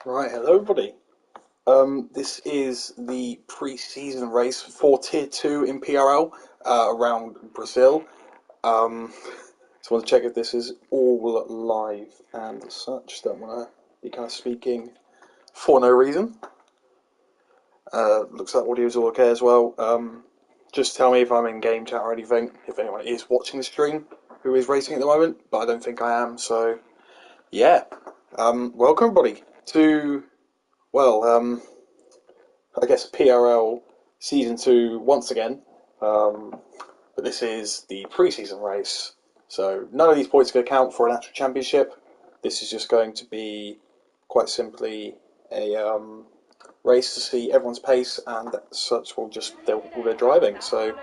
Right, hello everybody. This is the pre-season race for Tier 2 in PRL around Brazil. Just want to check if this is all live and such. Don't want to be kind of speaking for no reason. Looks like audio is all okay as well. Just tell me if I'm in game chat or anything, if anyone is watching the stream who is racing at the moment, but I don't think I am, so yeah. Welcome everybody to... Well, I guess PRL Season 2 once again, but this is the pre-season race, so none of these points are going to count for an actual championship. This is just going to be, quite simply, a race to see everyone's pace, and such will just all their driving, so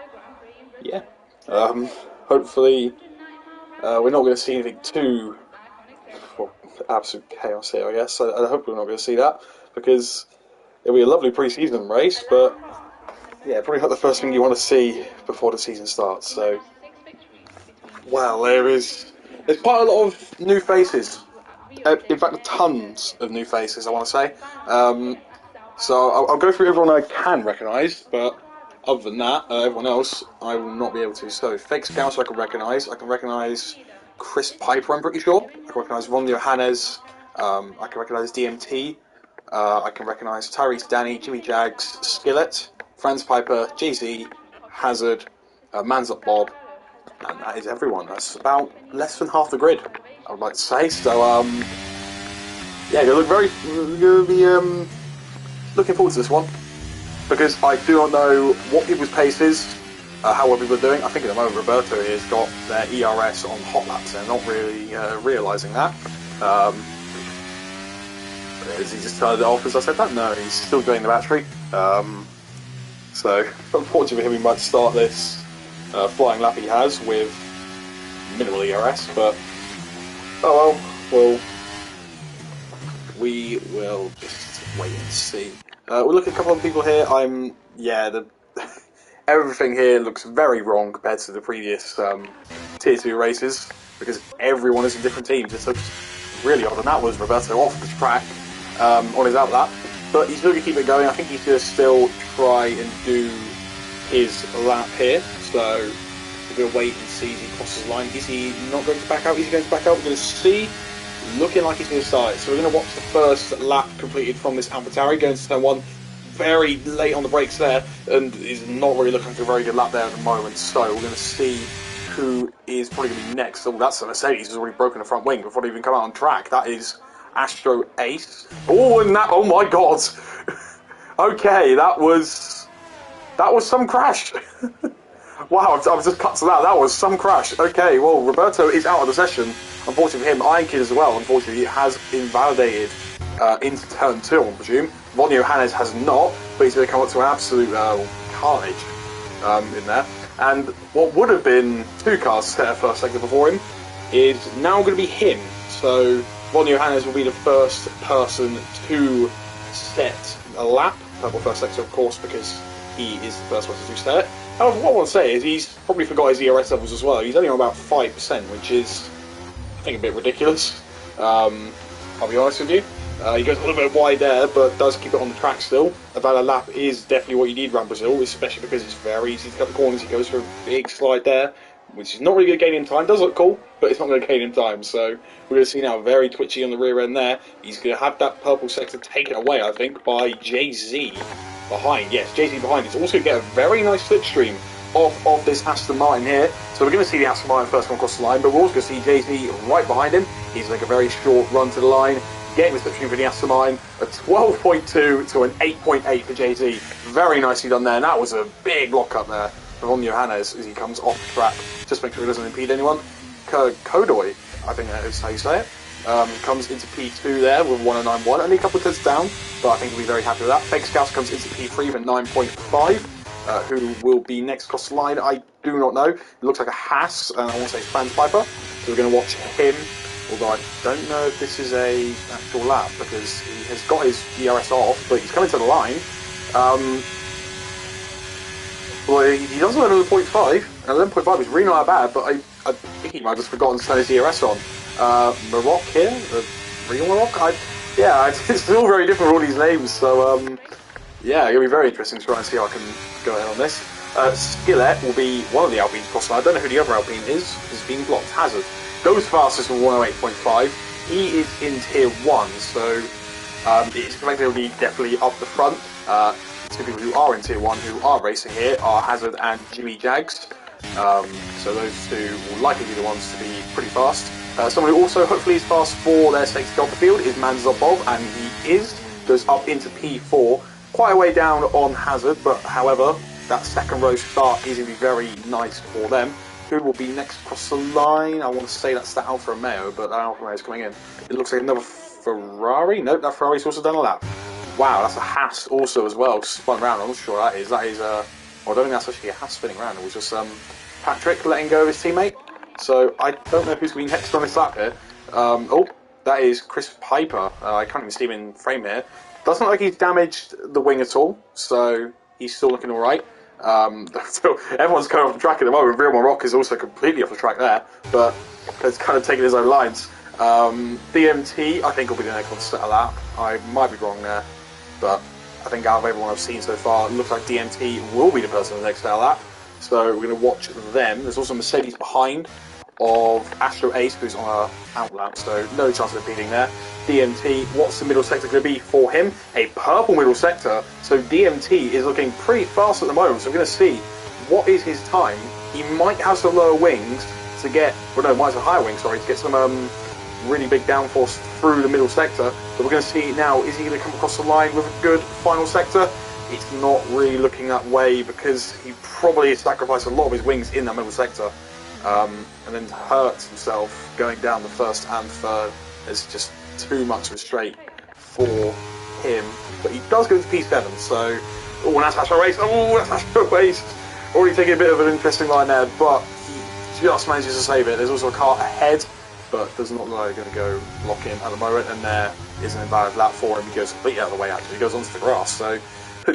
yeah. Hopefully we're not going to see anything too absolute chaos here, I guess. I hope we're not going to see that, because it'll be a lovely pre-season race, but yeah, probably not the first thing you want to see before the season starts. So, well, there's quite a lot of new faces. In fact, tons of new faces, I want to say. So I'll go through everyone I can recognise, but other than that, everyone else I will not be able to. So, Fake Scouts I can recognise. I can recognise Chris Piper, I'm pretty sure. I can recognise Ron Johannes. I can recognise DMT. I can recognise Tyrese Danny, Jimmy Jags, Skillet, Franz Piper, Jay-Z, Hazard, Man's Up Bob, and that is everyone. That's about less than half the grid, I would like to say. So, yeah, you'll be looking forward to this one, because I do not know what people's pace is, how well people are doing. I think at the moment Roberto has got their ERS on hot laps, and they're not really realising that. Has he just turned it off as I said that? No, he's still draining the battery. So, unfortunately for him, he might start this flying lap he has with minimal ERS, but oh well, we will just wait and see. We'll look at a couple of people here. Everything here looks very wrong compared to the previous Tier 2 races, because everyone is in different teams. It looks really odd, and that was Roberto off the track on his outlap, but he's going to keep it going. I think he's going to still try and do his lap here, so we're going to wait and see as he crosses the line. Is he not going to back out? Is he going to back out? We're going to see. Looking like he's going to start it. So we're going to watch the first lap completed from this AlphaTauri, going to turn one, very late on the brakes there, and is not really looking for a very good lap there at the moment. So we're going to see who is probably going to be next. Oh, that's a Mercedes who's already broken the front wing before they even come out on track. That is Astro Ace. Oh, and that, oh my god. Okay, that was some crash. Wow, I've just cut to that. That was some crash. Okay, well, Roberto is out of the session. Unfortunately for him, Iron Kid as well, unfortunately, has invalidated into turn 2, I presume. Ron Johannes has not, but he's going to come up to an absolute carnage in there. And what would have been 2 cars set a first sector before him is now going to be him. So Ron Johannes will be the first person to set a lap. Purple first sector, of course, because he is the first person to set it. However, what I want to say is he's probably forgot his ERS levels as well. He's only on about 5%, which is, I think, a bit ridiculous. I'll be honest with you. He goes a little bit wide there, but does keep it on the track still. A valid lap is definitely what you need around Brazil, especially because it's very easy to cut the corners. He goes for a big slide there, which is not really going to gain him time. Does look cool, but it's not going to gain him time. So we're going to see now very twitchy on the rear end there. He's going to have that purple sector taken away, I think, by Jay-Z behind. Yes, Jay-Z behind. He's also going to get a very nice slipstream off of this Aston Martin here. So we're going to see the Aston Martin first one across the line, but we're also going to see Jay-Z right behind him. He's like a very short run to the line, getting the slipstream for the Aston Martin, a 12.2 to an 8.8 for Jay-Z. Very nicely done there, and that was a big lock up there for Ron Johannes as he comes off the track. Just make sure he doesn't impede anyone. Kodoy, I think that is how you say it, comes into P2 there with 109.1, only a couple of turns down, but I think he'll be very happy with that. Fake Scouts comes into P3 with 9.5. Who will be next across the line, I do not know. It looks like a Haas, and I want to say Franz Piper. So we're going to watch him, although I don't know if this is a actual lap, because he has got his ERS off, but he's coming to the line. Well, he does have an 11.5, and 11.5 is really not that bad, but I think he might have just forgotten to turn his ERS on. Maroc here, the real Maroc? Yeah, it's all very different with all these names, so yeah, it'll be very interesting to try and see how I can go ahead on this. Skillet will be one of the Alpines crossing. I don't know who the other Alpine is. He's being blocked. Hazard goes fastest with 108.5. He is in tier 1, so it's effectively definitely up the front. Two people who are in tier 1 who are racing here are Hazard and Jimmy Jags. So those two will likely be the ones to be pretty fast. Someone who also hopefully is fast for their stakes to go off the field is Manzobov, and he goes up into P4, quite a way down on Hazard, but however, that second row start is going to be very nice for them. Who will be next across the line? I want to say that's the Alfa Romeo, but that Alfa Romeo is coming in. It looks like another Ferrari. Nope, that Ferrari's also done a lap. Wow, that's a Haas also as well, spun round. I'm not sure what that is. That is well, I don't think that's actually a Haas spinning round. It was just Patrick letting go of his teammate. So I don't know who's going to be next on this lap here. Oh, that is Chris Piper. I can't even see him in frame here. Doesn't look like he's damaged the wing at all, so he's still looking alright. So everyone's going off the track at the moment. Real Rock is also completely off the track there, but it's kind of taking his own lines. DMT, I think, will be the next one to set a lap. I might be wrong there, but I think out of everyone I've seen so far, it looks like DMT will be the person on the next set a lap. So we're going to watch them. There's also Mercedes behind of Astro Ace, who's on a outlap, so no chance of beating there. DMT, what's the middle sector going to be for him? A purple middle sector, so DMT is looking pretty fast at the moment, so we're going to see what is his time. He might have some lower wings to get, well no, might have higher wings, sorry, to get some really big downforce through the middle sector, but we're going to see now, is he going to come across the line with a good final sector? It's not really looking that way, because he probably sacrificed a lot of his wings in that middle sector. And then hurts himself going down the first and third. It's just too much of a straight for him. But he does go to P7, so... Oh, and that's Astro Race. Oh, that's Astro Race. Already taking a bit of an interesting line there, but he just manages to save it. There's also a car ahead, but does not look like they're going to go lock in at the moment. And there is an invalid lap for him. He goes completely out of the way, actually. He goes onto the grass, so...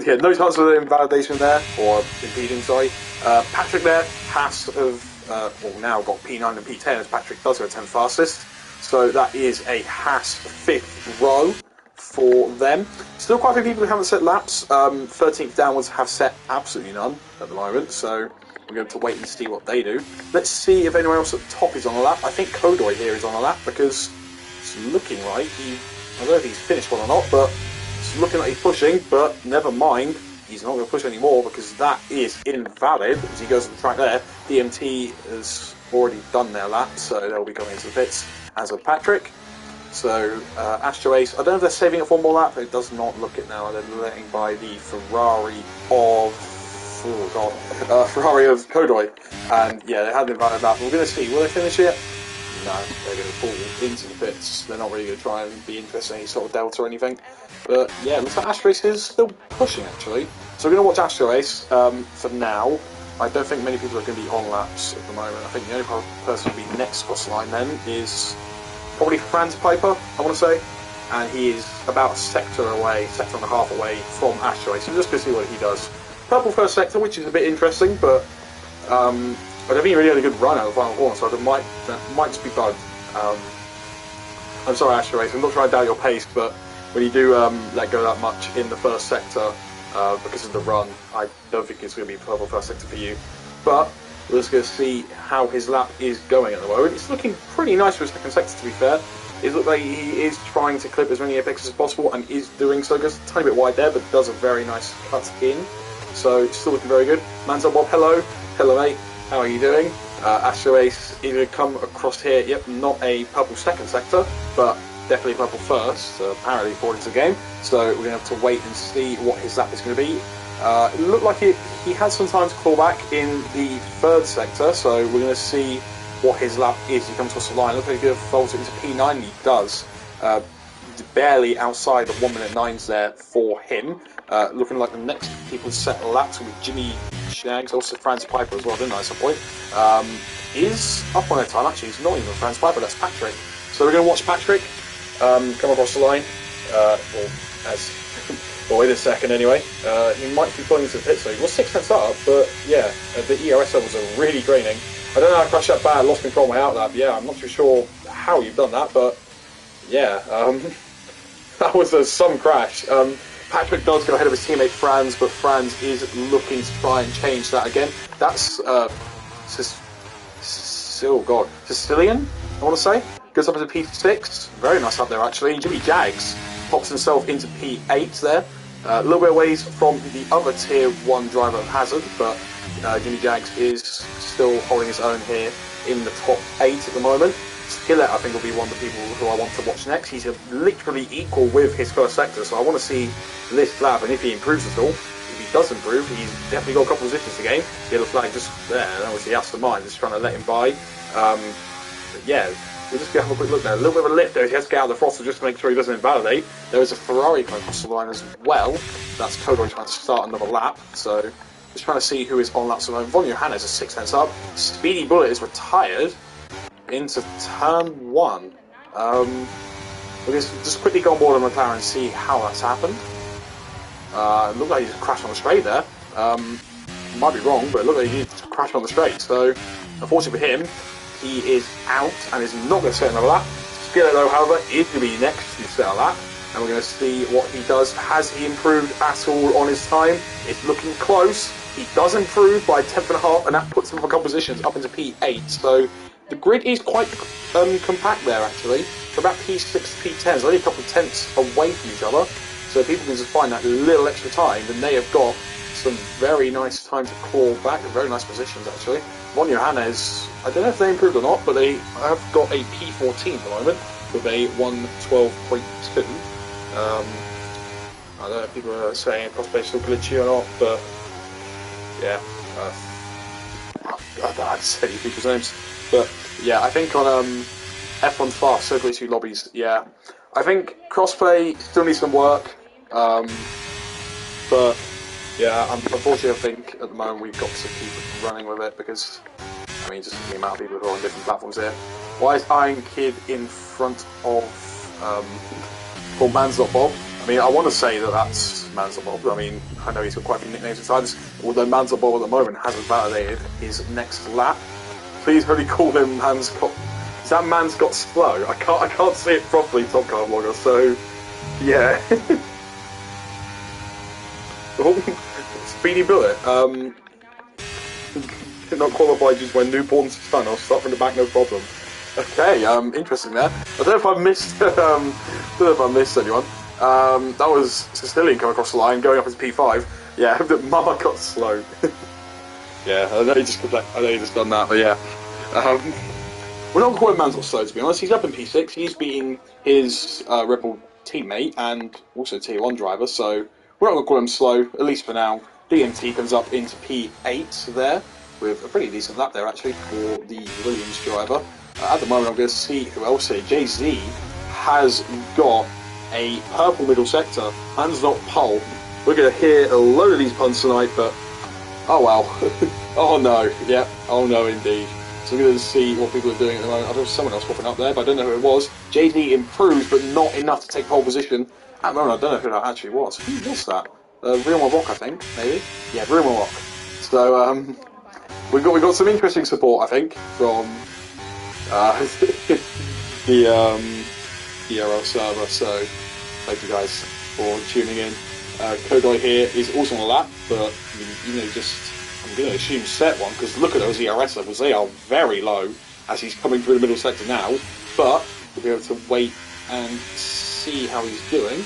Yeah, no chance of invalidation there, or impeding, sorry. Patrick there has well, now got P9 and P10 as Patrick does go 10 fastest. So that is a Haas 5th row for them. Still quite a few people who haven't set laps. 13th downwards have set absolutely none at the moment, so we're going to wait and see what they do. Let's see if anyone else at the top is on a lap. I think Kodoy here is on a lap because it's looking like I don't know if he's finished one or not, but it's looking like he's pushing, but never mind. He's not going to push anymore because that is invalid as he goes on the track there. DMT has already done their lap, so they'll be going into the pits as of Patrick. So Astro Ace, I don't know if they're saving it for one more lap. It does not look it now. They're letting by the Ferrari of Ferrari of Kodoy, and yeah, they had an invalid lap. We're going to see. Will they finish it? No, they're going to fall into the pits. They're not really going to try and be interested in any sort of delta or anything. But yeah, looks like Astro Ace is still pushing actually. So we're going to watch Astro Ace for now. I don't think many people are going to be on laps at the moment. I think the only person to be next cross line then is probably Franz Piper, I want to say. And he is about a sector and a half away from Astro Ace. So we're just going to see what he does. Purple first sector, which is a bit interesting, but I don't think he really had a good run out of the final corner, so that might just be bugged. I'm sorry, Astro Ace, I'm not trying to doubt your pace, but when you do let go that much in the first sector because of the run, I don't think it's going to be purple first sector for you. But we're just going to see how his lap is going at the moment. It's looking pretty nice for his second sector, to be fair. It looks like he is trying to clip as many apex as possible and is doing so. Goes a tiny bit wide there, but does a very nice cut in. So it's still looking very good. Manzo Bob, hello. Hello, mate. How are you doing? Astro Ace is going to come across here. Yep, not a purple second sector, but definitely purple first, apparently according to the game. So we're going to have to wait and see what his lap is going to be. It looked like he had some time to claw back in the third sector, so we're going to see what his lap is. He comes across the line. Looks like he's going to fold it into P9. He does. Barely outside the 1 minute 9s there for him. Looking like the next people to set laps will be Jimmy Shags, also Franz Piper as well, didn't I, at some point? Is up on their time, actually. He's not even Franz Piper, that's Patrick. So we're going to watch Patrick come across the line. Well, in a second anyway. He might be pulling into the pit, so he was 6 up, but yeah, the ERS levels are really draining. I don't know how I crashed that bad, lost control of my outlap. Yeah, I'm not too sure how you've done that, but yeah. That was some crash. Patrick does go ahead of his teammate Franz, but Franz is looking to try and change that again. That's oh god, Sicilian, I want to say. Goes up into P6. Very nice up there, actually. And Jimmy Jags pops himself into P8 there. A little bit of ways from the other Tier 1 driver of Hazard, but Jimmy Jags is still holding his own here in the top 8 at the moment. Skillet, I think, will be one of the people who I want to watch next. He's literally equal with his first sector, so I want to see this lap, and if he improves at all. If he does improve, he's definitely got a couple of positions to gain. The yellow flag just there, and obviously that's the mind, just trying to let him by. But yeah, we'll just have a quick look there. A little bit of a lift there, he has to get out of the throttle just to make sure he doesn't invalidate. There is a Ferrari coming across the line as well. That's Kodoi trying to start another lap, so just trying to see who is on laps at the moment. Von Johannes is 6 tenths up. Speedy Bullet is retired into turn 1. We'll just quickly go on board on McLaren and see how that's happened. It looked like he just crashed on the straight there. Might be wrong, but it looked like he did crash on the straight. So, unfortunately for him, he is out and is not going to set another lap. Skillet, though, however, is going to be next to set a lap. And we're going to see what he does. Has he improved at all on his time? It's looking close. He does improve by 1/10.5, and that puts him for a couple positions up into P8. So, the grid is quite compact there, actually. So about P6 to P10 is only a couple of tenths away from each other. So if people can just find that little extra time, then they have got some very nice time to claw back, very nice positions, actually. Von Johannes, I don't know if they improved or not, but they have got a P14 at the moment with a 1:12.2. I don't know if people are saying Prospect still glitchy or not, but yeah. I don't know how to say people's names. But yeah, I think on F1 Fast Circuit 2 lobbies, yeah, I think crossplay still needs some work. But yeah, unfortunately, I think at the moment we've got to keep running with it because, I mean, just the amount of people who are on different platforms here. Why is Iron Kid in front of called Mans.Bob? I mean, I want to say that that's Mans.Bob. I mean, I know he's got quite a few nicknames inside this, although Mans.Bob at the moment hasn't validated his next lap. Please really call him Man's Got. Is that Man's Got Slow? I can't see it properly, Top Car Vlogger. So yeah. Speedy Bullet. Not qualified just when newborn's son. I'll start from the back, no problem. Okay, interesting there. I don't know if I missed. Anyone. That was Sicilian coming across the line, going up as P5. Yeah, that Mama got slow. Yeah, I know he just done that, but yeah. We're not calling Mansell slow, to be honest. He's up in P6. He's beating his Red Bull teammate and also Tier 1 driver, so we're not going to call him slow, at least for now. DMT comes up into P8 there, with a pretty decent lap there, actually, for the Williams driver. At the moment, I'm going to see who else here. Jay-Z has got a purple middle sector, and not pole. We're going to hear a load of these puns tonight, but oh well. Oh no, yeah, oh no indeed. So we're going to see what people are doing at the moment. I don't know, someone else popping up there, but I don't know who it was. JD improves, but not enough to take pole position. At the moment, I don't know who that actually was. Who was that? Real Rock, I think, maybe? Yeah, Real Rock. So, we got some interesting support, I think, from the PRL server, so thank you guys for tuning in. Kodoi here is also on a lap, but you know, I'm going to assume set one, because look at those ERS levels, they are very low as he's coming through the middle sector now, but we'll be able to wait and see how he's doing.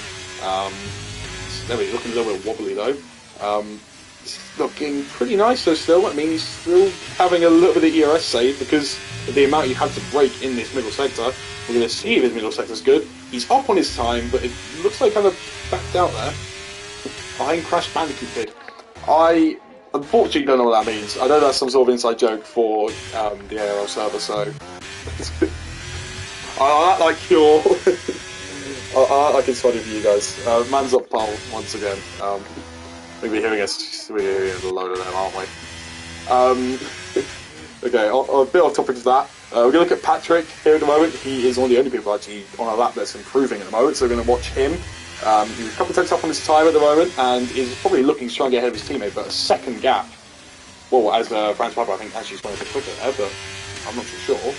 There he's looking a little bit wobbly though. It's looking pretty nice though still. I mean, he's still having a little bit of ERS save because of the amount you have to brake in this middle sector. We're going to see if his middle sector's good. He's up on his time, but it looks like kind of backed out there. Behind Crash Bandicoot Kid. I unfortunately don't know what that means. I know that's some sort of inside joke for the ARL server, so I act like you're I like it's funny for you guys. Man's up pole once again. Maybe hearing a load of them, aren't we? Okay, a bit off topic of that. We're going to look at Patrick here at the moment. He is one of the only people actually on a lap that's improving at the moment, so we're going to watch him. He's a couple of tenths up on his time at the moment, and is probably looking to try and get ahead of his teammate, but a second gap. Well, as Franz Papa, I think, actually is going a bit quicker there, but I'm not too sure.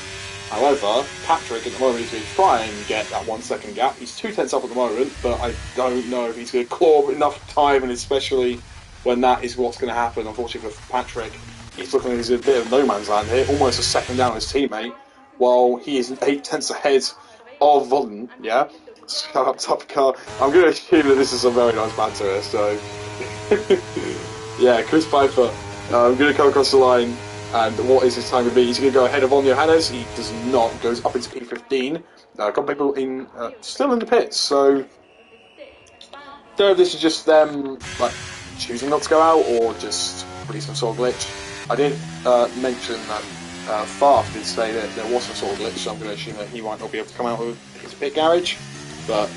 However, Patrick at the moment is going to try and get that 1 second gap. He's 2/10 up at the moment, but I don't know if he's going to claw enough time, and especially when that is what's going to happen, unfortunately for Patrick. He's looking like he's in a bit of no man's land here, almost a second down on his teammate, while he is 8/10 ahead of Vodden, yeah? Shut up, top car. I'm going to assume that this is a very nice banter here, so... yeah, Chris Pfeiffer, I'm going to come across the line, and what is his time going to be? He's going to go ahead of On Johannes. He does not, goes up into P15. A couple people in, still in the pits, so... don't know if this is just them, like, choosing not to go out, or just really some sort of glitch. I did mention that Farf did say that there was some sort of glitch, so I'm going to assume that he might not be able to come out of his pit garage. But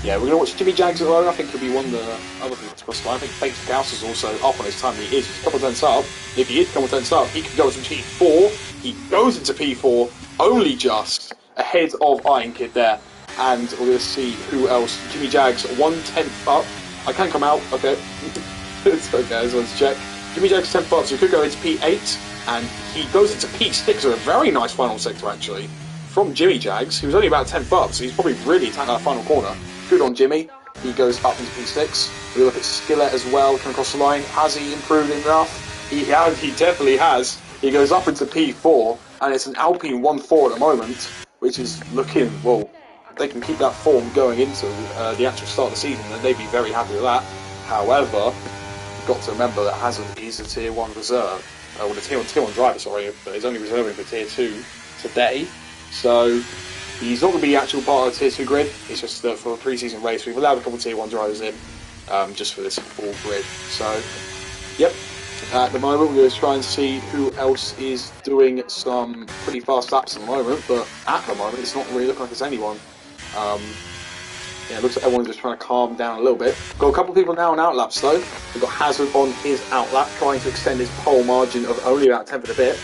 yeah, we're going to watch Jimmy Jags at the moment. I think he'll be one of the other people to cross the line. I think Bates Gauss is also up on his time. He's a couple of tenths up. If he is a couple of tenths up, he could go into P4. He goes into P4, only just ahead of Iron Kid there. And we're going to see who else. Jimmy Jags 1/10 up. I can come out, okay. It's okay, I just want to check. Jimmy Jags 10th up, so he could go into P8, and he goes into P6, so a very nice final sector actually, from Jimmy Jags. He was only about 10th up, so he's probably really attacking that final corner. Good on Jimmy. He goes up into P6. We look at Skillet as well, coming across the line. Has he improved enough? He definitely has. He goes up into P4, and it's an Alpine 1-4 at the moment, which is looking, well, they can keep that form going into the actual start of the season, and they'd be very happy with that. However, you've got to remember that Hazard is a Tier 1 reserve, well, the Tier 1 driver, sorry, but he's only reserving for Tier 2 today, so he's not going to be the actual part of the Tier 2 grid. It's just that for a pre-season race, we've allowed a couple of Tier 1 drivers in, just for this full grid. So, yep, at the moment we're going to try and see who else is doing some pretty fast laps at the moment, but at the moment it's not really looking like there's anyone. Yeah, it looks like everyone's just trying to calm down a little bit. Got a couple of people now on outlaps though. We've got Hazard on his outlap, trying to extend his pole margin of only about 10th of a bit.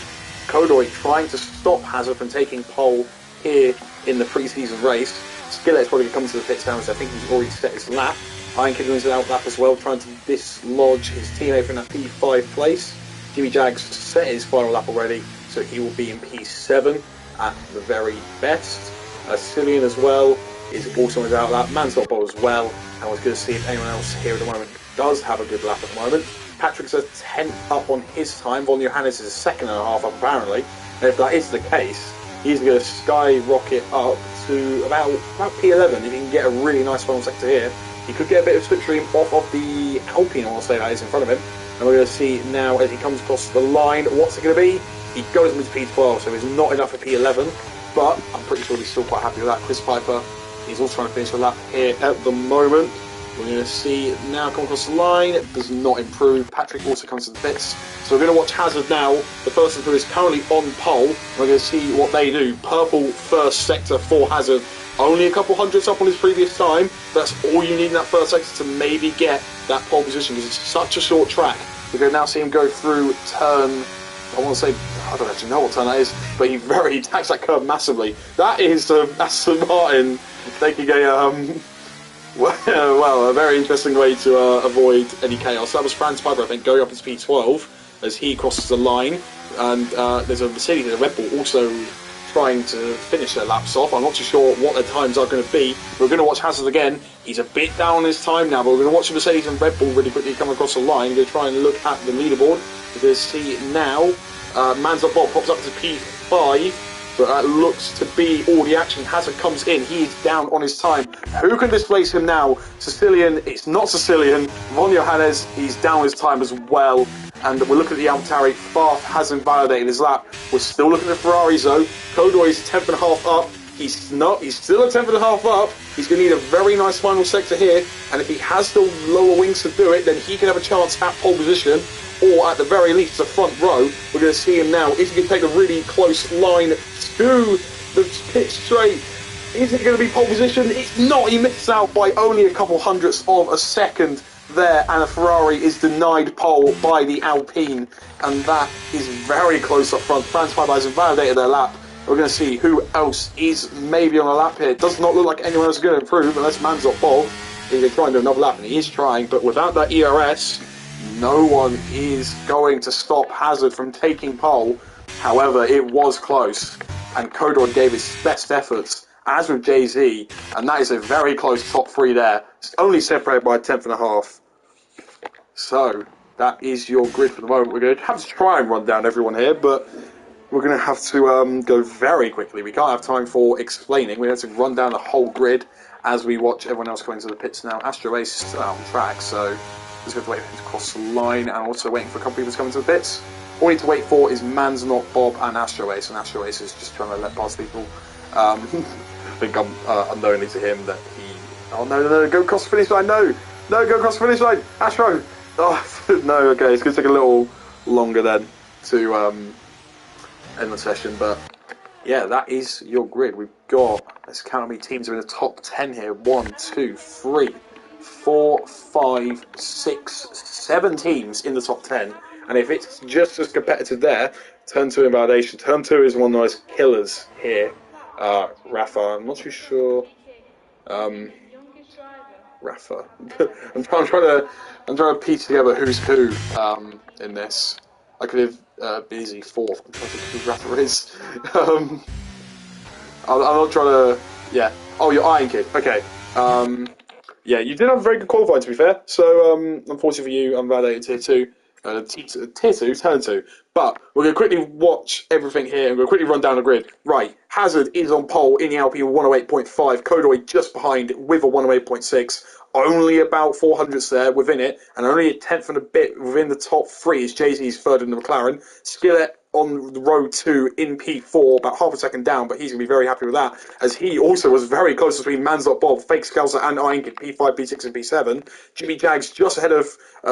Kodoy trying to stop Hazard from taking pole here in the pre-season race. Skillet's probably going to come to the pits now, so I think he's already set his lap. Iron Kid wins an outlap as well, trying to dislodge his teammate from that P5 place. Jimmy Jags set his final lap already, so he will be in P7 at the very best. Cillian as well is also on his outlap. Mansell as well, and I was going to see if anyone else here at the moment does have a good lap at the moment. Patrick's a 10th up on his time. Von Johannes is a 2.5 up apparently, and if that is the case, he's going to skyrocket up to about P11. If he can get a really nice final sector here, he could get a bit of slipstream off of the Alpine, I want to say, that is in front of him. And we're going to see now as he comes across the line, what's it going to be? He goes into P12, so he's not enough for P11, but I'm pretty sure he's still quite happy with that. Chris Piper, he's also trying to finish the lap here at the moment. We're going to see now come across the line. It does not improve. Patrick also comes to the pits. So we're going to watch Hazard now, the person who is currently on pole. We're going to see what they do. Purple first sector for Hazard. Only a couple hundredths up on his previous time. That's all you need in that first sector to maybe get that pole position, because it's such a short track. We're going to now see him go through turn, I want to say, I don't actually know what turn that is, but he attacks that curve massively. That is Aston Martin taking a well, a very interesting way to avoid any chaos. That was Franz Piper, I think, going up his P12 as he crosses the line, and there's a Mercedes and a Red Bull also trying to finish their laps off. I'm not too sure what their times are going to be. We're going to watch Hazard again. He's a bit down on his time now, but we're going to watch the Mercedes and Red Bull really quickly come across the line. We're going to try and look at the leaderboard. We're going to see now Man's Bob pops up to P5. But that looks to be all the action. Hazard comes in. He is down on his time. Who can displace him now? Sicilian. It's not Sicilian. Von Johannes, he's down on his time as well. And we're looking at the AlphaTauri. Farf hasn't validated his lap. We're still looking at Ferrari, though. Kodoy is 10th and a half up. He's not. He's still a 10th and a half up. He's going to need a very nice final sector here. And if he has the lower wings to do it, then he can have a chance at pole position, or at the very least the front row. We're going to see him now. If he can take a really close line to the pit straight, is it going to be pole position? It's not. He missed out by only a couple hundredths of a second there, and a Ferrari is denied pole by the Alpine, and that is very close up front. Franz Piper has validated their lap. We're going to see who else is maybe on a lap here. It does not look like anyone else is going to improve unless Man's up pole. He's going to try and do another lap, and he is trying, but without that ERS, no one is going to stop Hazard from taking pole. However, it was close. and Kodor gave his best efforts, as with Jay-Z, and that is a very close top 3 there. It's only separated by a tenth and a half. So, that is your grid for the moment. We're going to have to try and run down everyone here, but we're going to have to go very quickly. We can't have time for explaining. We have to run down the whole grid as we watch everyone else coming to the pits now. Astro Ace is still out on track, so just going to wait for him to cross the line, and also waiting for a couple people to come into the pits. All we need to wait for is Man's Not Bob and Astro Ace is just trying to let past people. I think I'm unknowingly to him that he... Oh, no, go across the finish line, no, go across the finish line, Astro! Oh, no, okay, it's going to take a little longer then to end the session, but yeah, that is your grid. We've got, let's count how many teams are in the top 10 here. 1, 2, 3, 4, 5, 6, 7 teams in the top 10. And if it's just as competitive there, turn 2 invalidation. Turn 2 is one of those killers here. Rafa, I'm not too sure. Rafa. I'm trying to piece together who's who in this. I could have Busy 4th. I'm trying to think who Rafa is. I'm not trying to... Yeah. Oh, you're Iron Kid. Okay. Yeah, you did have a very good qualifying, to be fair. So, unfortunately for you, I'm validated tier 2. Tier 2, turn 2. But we're going to quickly watch everything here, and we're going to quickly run down the grid. Right, Hazard is on pole in the LP with 108.5. Kodoi just behind with a 108.6. Only about 400s there within it, and only a tenth and a bit within the top 3 is Jay-Z's third in the McLaren. Skillet on the road 2 in P4, about half a second down, but he's going to be very happy with that, as he also was very close between Manslot Bob, Fake Scouser and Iron P5, P6 and P7. Jimmy Jags just ahead of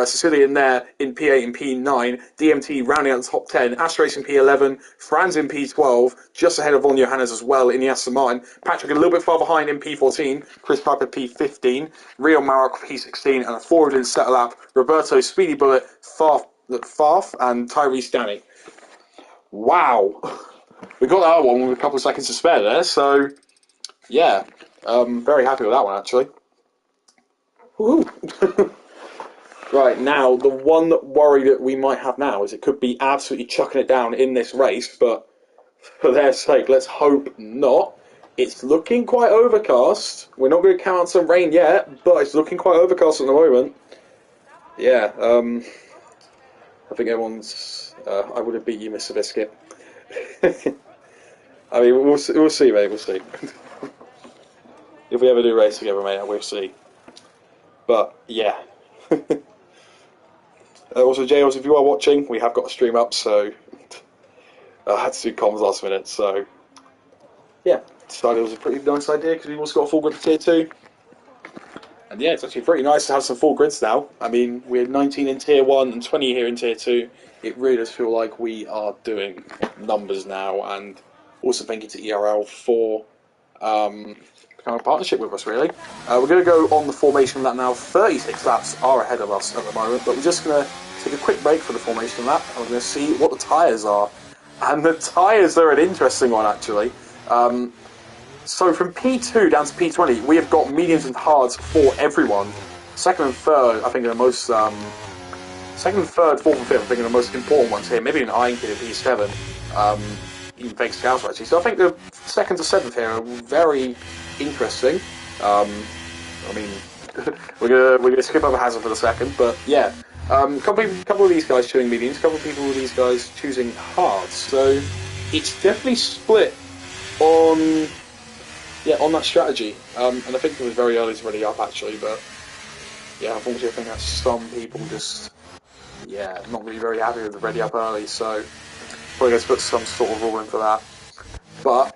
Sicilian there in P8 and P9. DMT rounding out the top 10. Astrace in P11. Franz in P12, just ahead of Von Johannes as well in the Aston Martin. Patrick a little bit far behind in P14. Chris Piper P15. Rio Marok P16 and a forward in set lap. Roberto Speedy Bullet, Farf and Tyrese Danny. Wow, we got that one with a couple of seconds to spare there, so yeah, very happy with that one actually. Right, now the one worry that we might have now is it could be absolutely chucking it down in this race, but for their sake, let's hope not. It's looking quite overcast. We're not going to count on some rain yet, but it's looking quite overcast at the moment. Yeah, I think everyone's... I would have beat you, Mr. Biscuit. I mean, we'll see, mate, we'll see. If we ever do race together, mate, we'll see. But, yeah. Also, Jails, if you are watching, we have got a stream up, so... I had to do comms last minute, so... Yeah, decided it was a pretty nice idea, because we've also got a full grid for tier 2. And yeah, it's actually pretty nice to have some full grids now. I mean, we're 19 in tier 1 and 20 here in tier 2. It really does feel like we are doing numbers now, and also thank you to ERL for becoming a partnership with us, really. We're going to go on the formation lap now. 36 laps are ahead of us at the moment, but we're just going to take a quick break for the formation lap, and we're going to see what the tyres are. And the tyres are an interesting one, actually. So from P2 down to P20, we have got mediums and hards for everyone. Second and third, I think, are the most... second and third, fourth and fifth, I think, are the most important ones here. Maybe an Iron Kid in P7, even Fake Scouser, actually. So I think the second to seventh here are very interesting. I mean, we're gonna skip over Hazard for the second, but yeah. Couple of these guys choosing mediums, couple of people with these guys choosing hards. So it's definitely split on... Yeah, on that strategy, and I think it was very early to ready up actually, but yeah, unfortunately I think that some people just, yeah, not really very happy with the ready up early, so probably going to put some sort of rule in for that. But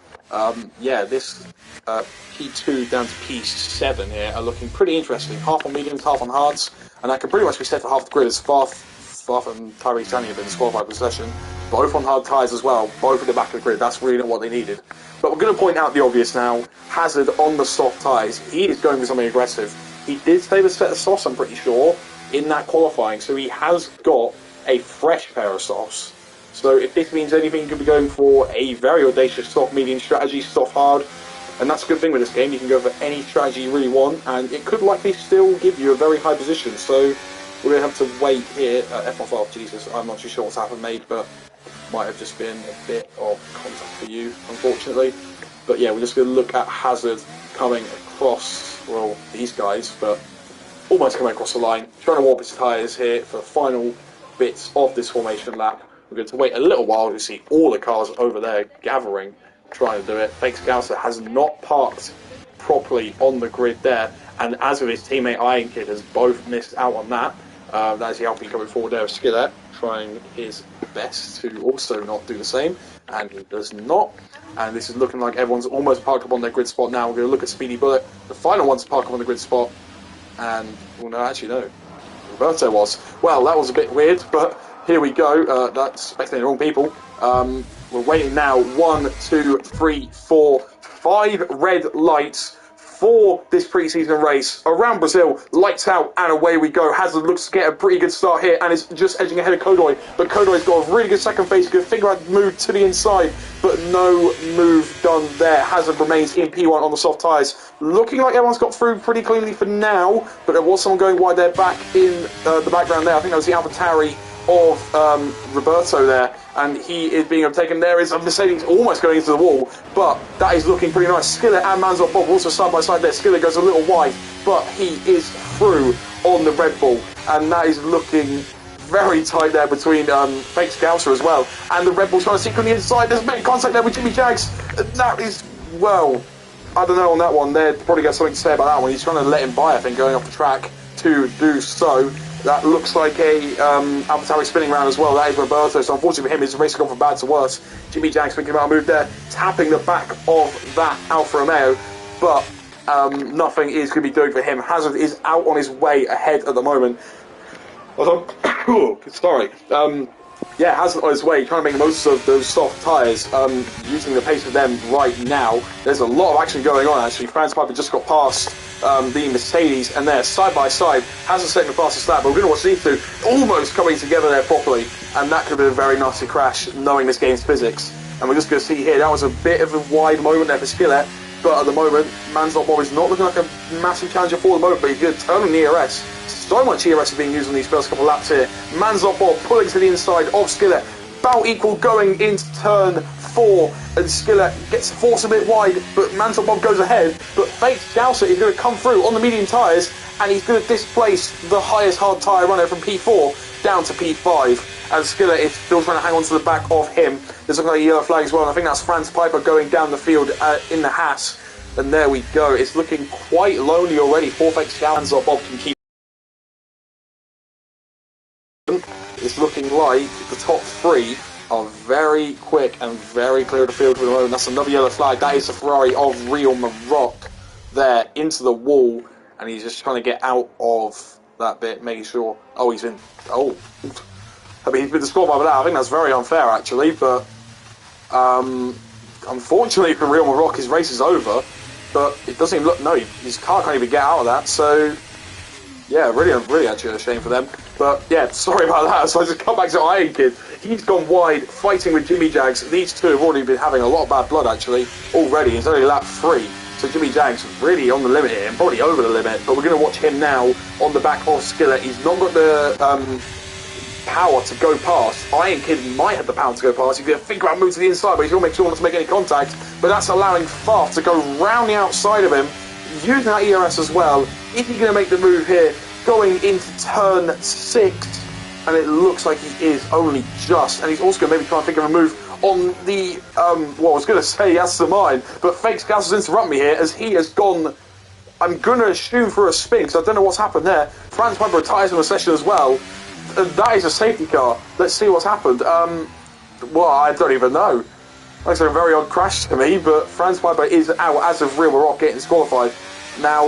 yeah, this P2 down to P7 here are looking pretty interesting. Half on mediums, half on hards, and that can pretty much be set for half the grid as Farf and Tyrese Danny have been disqualified for the session. Both on hard tyres as well, both at the back of the grid. That's really not what they needed. But we're going to point out the obvious now. Hazard on the soft tyres. He is going for something aggressive. He did save a set of softs, I'm pretty sure, in that qualifying. So he has got a fresh pair of softs. So if this means anything, he could be going for a very audacious soft medium strategy, soft hard. And that's a good thing with this game. You can go for any strategy you really want. And it could likely still give you a very high position. So we're going to have to wait here. F off, Jesus, I'm not too sure what's happened, mate, but might have just been a bit of contact for you, unfortunately. But yeah, we're just going to look at Hazard coming across, well, these guys, but almost coming across the line, trying to warp his tyres here for the final bits of this formation lap. We're going to wait a little while to see all the cars over there gathering, trying to do it. Fake Scouser has not parked properly on the grid there, and as with his teammate Iron Kid has both missed out on that. That's the Alpine coming forward there, Skillet trying his best to also not do the same, and he does not. And this is looking like everyone's almost parked up on their grid spot now. We're going to look at Speedy Bullet, the final one to park up on the grid spot, and, well, no, actually, no. Roberto was. Well, that was a bit weird, but here we go. That's expecting the wrong people. We're waiting now. 1, 2, 3, 4, 5 red lights for this pre-season race around Brazil. Lights out, and away we go. Hazard looks to get a pretty good start here, and is just edging ahead of Kodoy. But Kodoy's got a really good second phase. Good figure out move to the inside, but no move done there. Hazard remains in P1 on the soft tyres. Looking like everyone's got through pretty cleanly for now, but there was someone going wide there back in the background there. I think that was the AlphaTauri of Roberto there, and he is being overtaken. There is a Mercedes almost going into the wall, but that is looking pretty nice. Skillet and Manzot Bob also side by side there. Skillet goes a little wide, but he is through on the Red Bull, and that is looking very tight there between Fake Scouser as well, and the Red Bull trying to seek on the inside. There's made contact there with Jimmy Jags. That is, well, I don't know on that one. They're probably got something to say about that one. He's trying to let him by, I think, going off the track to do so. That looks like a AlphaTauri spinning round as well. That is Roberto. So unfortunately for him, his race has gone from bad to worse. Jimmy Jags thinking about a move there, tapping the back of that Alfa Romeo, but nothing is going to be doing for him. Hazard is out on his way ahead at the moment. Sorry. Yeah, Hazard on his way, trying to make most of those soft tyres, using the pace of them right now. There's a lot of action going on, actually. Franz Piper just got past the Mercedes, and they're side by side. Hazard setting the fastest lap, but we're going to watch these two almost coming together there properly, and that could have been a very nasty crash, knowing this game's physics. And we're just going to see here, that was a bit of a wide moment there for Skillet, but at the moment, Manzot Bob is not looking like a massive challenger for the moment, but he's going to turn on the ERS. So much ERS is being used on these first couple of laps here. Manzot Bob pulling to the inside of Skillet. About equal going into turn 4, and Skillet gets forced a bit wide, but Manzot Bob goes ahead. But Fake Scouser is going to come through on the medium tyres, and he's going to displace the highest hard tyre runner from P4 down to P5. And Skillet is still trying to hang on to the back of him. There's looking like a yellow flag as well, and I think that's Franz Piper going down the field in the Haas. And there we go. It's looking quite lonely already for Fake Scouser. Manzot Bob can keep. It's looking like the top 3 are very quick and very clear of the field for the moment. That's another yellow flag. That is the Ferrari of Real Maroc there into the wall, and he's just trying to get out of that bit, making sure. Oh, he's been. Oh, I mean, he's been disqualified by that. I think that's very unfair, actually. But unfortunately for Real Maroc, his race is over. But it doesn't even look. No, his car can't even get out of that. So. Yeah, really actually a shame for them. But yeah, sorry about that. So I just come back to Iron Kid. He's gone wide, fighting with Jimmy Jags. These two have already been having a lot of bad blood, actually, already. It's only lap 3. So Jimmy Jags really on the limit here, and probably over the limit. But we're going to watch him now on the back of Skillet. He's not got the power to go past. Iron Kid might have the power to go past. He's going to think about moving to the inside, but he's going to make sure not to make any contact. But that's allowing Faf to go round the outside of him, using that ERS as well. Is he going to make the move here, going into turn 6? And it looks like he is only just. And he's also going to maybe try and think of a move on the, well, I was going to say yes to mine, but Fake Scouser's interrupt me here as he has gone, I'm going to assume for a spin, because I don't know what's happened there. Franz Piper retires from the session as well. That is a safety car. Let's see what's happened. Well, I don't even know. Looks like a very odd crash to me, but Franz Piper is out as of Real Maroc getting disqualified. Now,